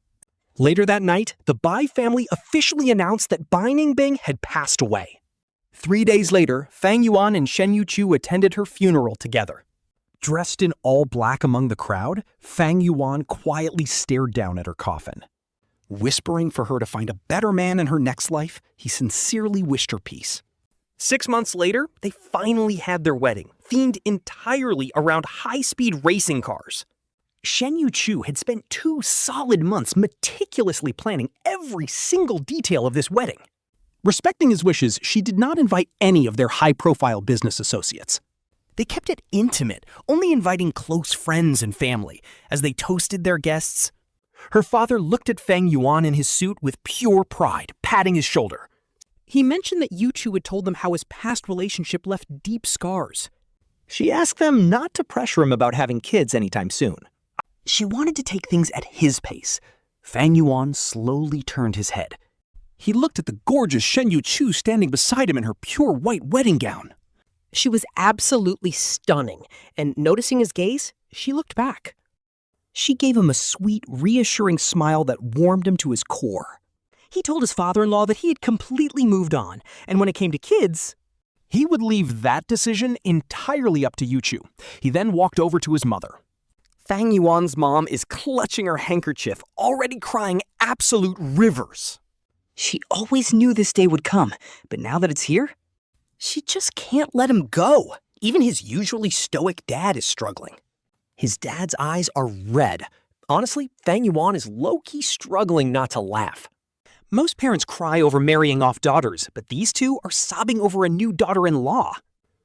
Speaker 3: Later that night, the Bai family officially announced that Bai Ningbing had passed away. 3 days later, Fang Yuan and Shen Youchu attended her funeral together. Dressed in all black among the crowd, Fang Yuan quietly stared down at her coffin. Whispering for her to find a better man in her next life, he sincerely wished her peace. 6 months later, they finally had their wedding, themed entirely around high-speed racing cars. Shen Youchu had spent 2 solid months meticulously planning every single detail of this wedding. Respecting his wishes, she did not invite any of their high-profile business associates. They kept it intimate, only inviting close friends and family, as they toasted their guests. Her father looked at Fang Yuan in his suit with pure pride, patting his shoulder. He mentioned that Youchu had told them how his past relationship left deep scars. She asked them not to pressure him about having kids anytime soon. She wanted to take things at his pace. Fang Yuan slowly turned his head. He looked at the gorgeous Shen Youchu standing beside him in her pure white wedding gown. She was absolutely stunning, and noticing his gaze, she looked back. She gave him a sweet, reassuring smile that warmed him to his core. He told his father-in-law that he had completely moved on, and when it came to kids, he would leave that decision entirely up to Youchu. He then walked over to his mother. Fang Yuan's mom is clutching her handkerchief, already crying absolute rivers. She always knew this day would come, but now that it's here, she just can't let him go. Even his usually stoic dad is struggling. His dad's eyes are red. Honestly, Fang Yuan is low-key struggling not to laugh. Most parents cry over marrying off daughters, but these two are sobbing over a new daughter-in-law.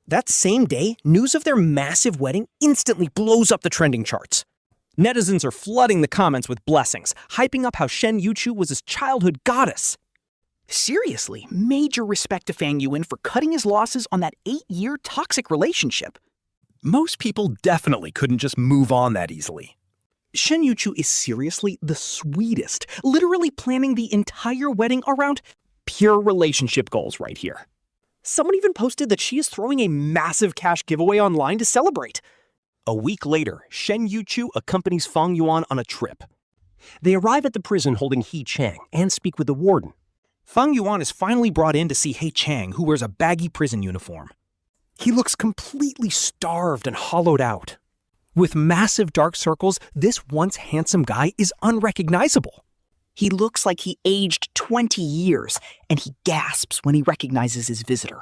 Speaker 3: That same day, news of their massive wedding instantly blows up the trending charts. Netizens are flooding the comments with blessings, hyping up how Shen Youchu was his childhood goddess. Seriously, major respect to Fang Yuan for cutting his losses on that 8-year toxic relationship. Most people definitely couldn't just move on that easily. Shen Youchu is seriously the sweetest, literally planning the entire wedding around pure relationship goals right here. Someone even posted that she is throwing a massive cash giveaway online to celebrate. A week later, Shen Youchu accompanies Fang Yuan on a trip. They arrive at the prison holding He Qiang and speak with the warden. Fang Yuan is finally brought in to see He Qiang, who wears a baggy prison uniform. He looks completely starved and hollowed out.
Speaker 2: With massive dark circles, this once handsome guy is unrecognizable.
Speaker 3: He looks like he aged 20 years, and he gasps when he recognizes his visitor.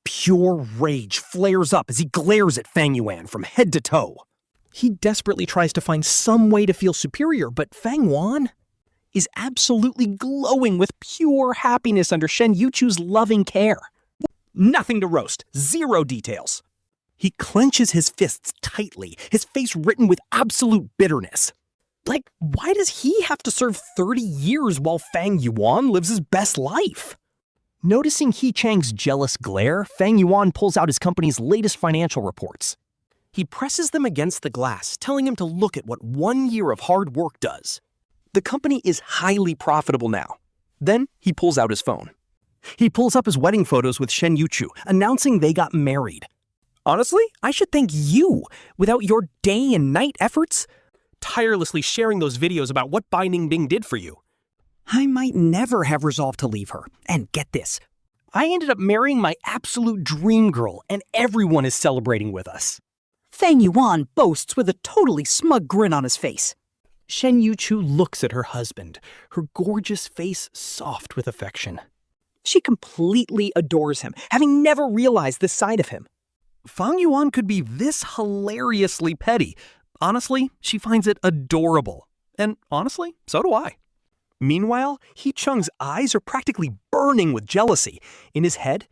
Speaker 2: Pure rage flares up as he glares at Fang Yuan from head to toe. He desperately tries to find some way to feel superior, but Fang Yuan is absolutely glowing with pure happiness under Shen Youchu's loving care. Nothing to roast, zero details. He clenches his fists tightly, his face written with absolute bitterness. Like, why does he have to serve 30 years while Fang Yuan lives his best life? Noticing He Qiang's jealous glare, Fang Yuan pulls out his company's latest financial reports. He presses them against the glass, telling him to look at what 1 year of hard work does. The company is highly profitable now. Then he pulls out his phone. He pulls up his wedding photos with Shen Youchu, announcing they got married. Honestly, I should thank you. Without your day and night efforts, tirelessly sharing those videos about what Bai Ningbing did for you,
Speaker 3: I might never have resolved to leave her. And get this,
Speaker 2: I ended up marrying my absolute dream girl, and everyone is celebrating with us.
Speaker 3: Fang Yuan boasts with a totally smug grin on his face.
Speaker 2: Shen Youchu looks at her husband, her gorgeous face soft with affection.
Speaker 3: She completely adores him, having never realized this side of him.
Speaker 2: Fang Yuan could be this hilariously petty. Honestly, she finds it adorable. And honestly, so do I. Meanwhile, He Qiang's eyes are practically burning with jealousy. In his head,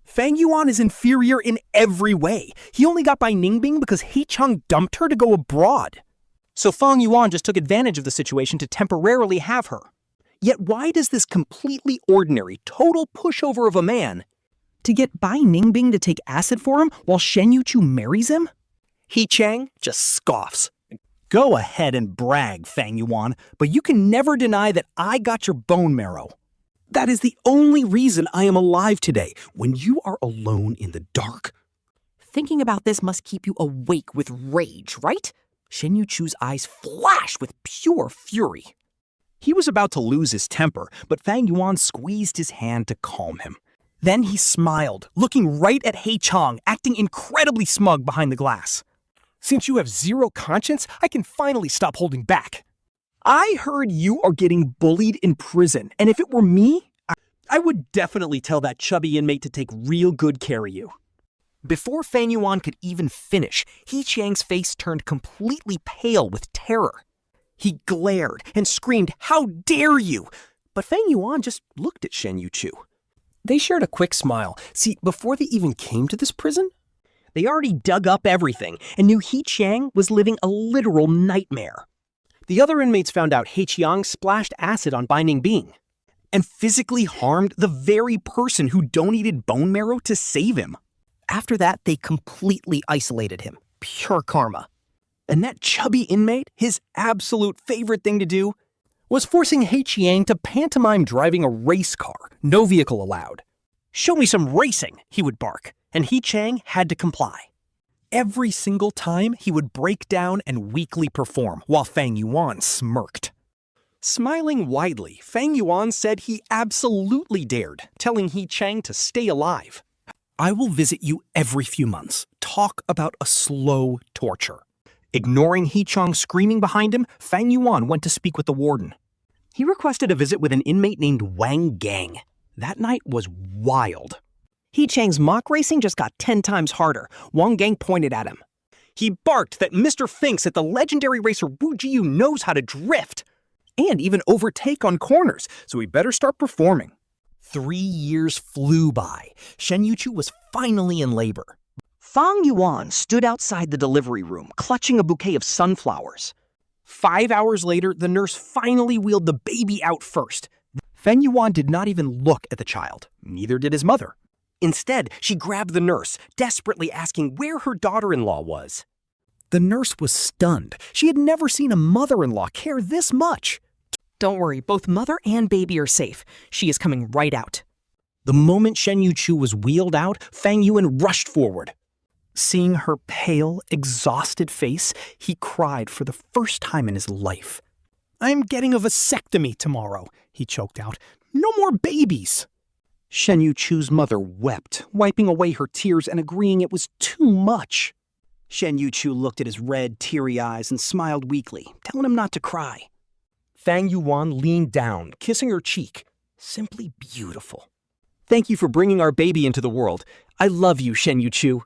Speaker 2: Fang Yuan is inferior in every way. He only got Bai Ningbing because He Qiang dumped her to go abroad. So Fang Yuan just took advantage of the situation to temporarily have her. Yet why does this completely ordinary, total pushover of a man
Speaker 3: To get Bai Ningbing to take acid for him while Shen Youchu marries him?
Speaker 2: He Qiang just scoffs. Go ahead and brag, Fang Yuan, but you can never deny that I got your bone marrow. That is the only reason I am alive today, when you are alone in the dark.
Speaker 3: Thinking about this must keep you awake with rage, right? Shen Yuchu's eyes flash with pure fury.
Speaker 2: He was about to lose his temper, but Fang Yuan squeezed his hand to calm him. Then he smiled, looking right at He Qiang, acting incredibly smug behind the glass. Since you have zero conscience, I can finally stop holding back. I heard you are getting bullied in prison, and if it were me, I would definitely tell that chubby inmate to take real good care of you. Before Fang Yuan could even finish, He Qiang's face turned completely pale with terror. He glared and screamed, "How dare you!" But Fang Yuan just looked at Shen Youchu. They shared a quick smile. See, before they even came to this prison, they already dug up everything and knew He Qiang was living a literal nightmare. The other inmates found out He Qiang splashed acid on Bai Ningbing and physically harmed the very person who donated bone marrow to save him.
Speaker 3: After that, they completely isolated him. Pure karma.
Speaker 2: And that chubby inmate, his absolute favorite thing to do, was forcing He Qiang to pantomime driving a race car, no vehicle allowed. "Show me some racing," he would bark, and He Qiang had to comply. Every single time, he would break down and weakly perform, while Fang Yuan smirked. Smiling widely, Fang Yuan said he absolutely dared, telling He Qiang to stay alive. "I will visit you every few months. Talk about a slow torture." Ignoring He Qiang screaming behind him, Fang Yuan went to speak with the warden. He requested a visit with an inmate named Wang Gang. That night was wild.
Speaker 3: He Qiang's mock racing just got 10 times harder. Wang Gang pointed at him.
Speaker 2: He barked that Mr. Finks at the legendary racer Wu Jiyu knows how to drift and even overtake on corners, so he better start performing. 3 years flew by. Shen Youchu was finally in labor.
Speaker 3: Fang Yuan stood outside the delivery room, clutching a bouquet of sunflowers.
Speaker 2: 5 hours later, the nurse finally wheeled the baby out first. Fang Yuan did not even look at the child. Neither did his mother. Instead, she grabbed the nurse, desperately asking where her daughter-in-law was. The nurse was stunned. She had never seen a mother-in-law care this much.
Speaker 3: Don't worry, both mother and baby are safe. She is coming right out.
Speaker 2: The moment Shen Youchu was wheeled out, Fang Yuan rushed forward. Seeing her pale, exhausted face, he cried for the first time in his life. "I'm getting a vasectomy tomorrow," he choked out. "No more babies." Shen Yuchu's mother wept, wiping away her tears and agreeing it was too much.
Speaker 3: Shen Youchu looked at his red, teary eyes and smiled weakly, telling him not to cry.
Speaker 2: Fang Yuan leaned down, kissing her cheek. Simply beautiful. Thank you for bringing our baby into the world. I love you, Shen Youchu.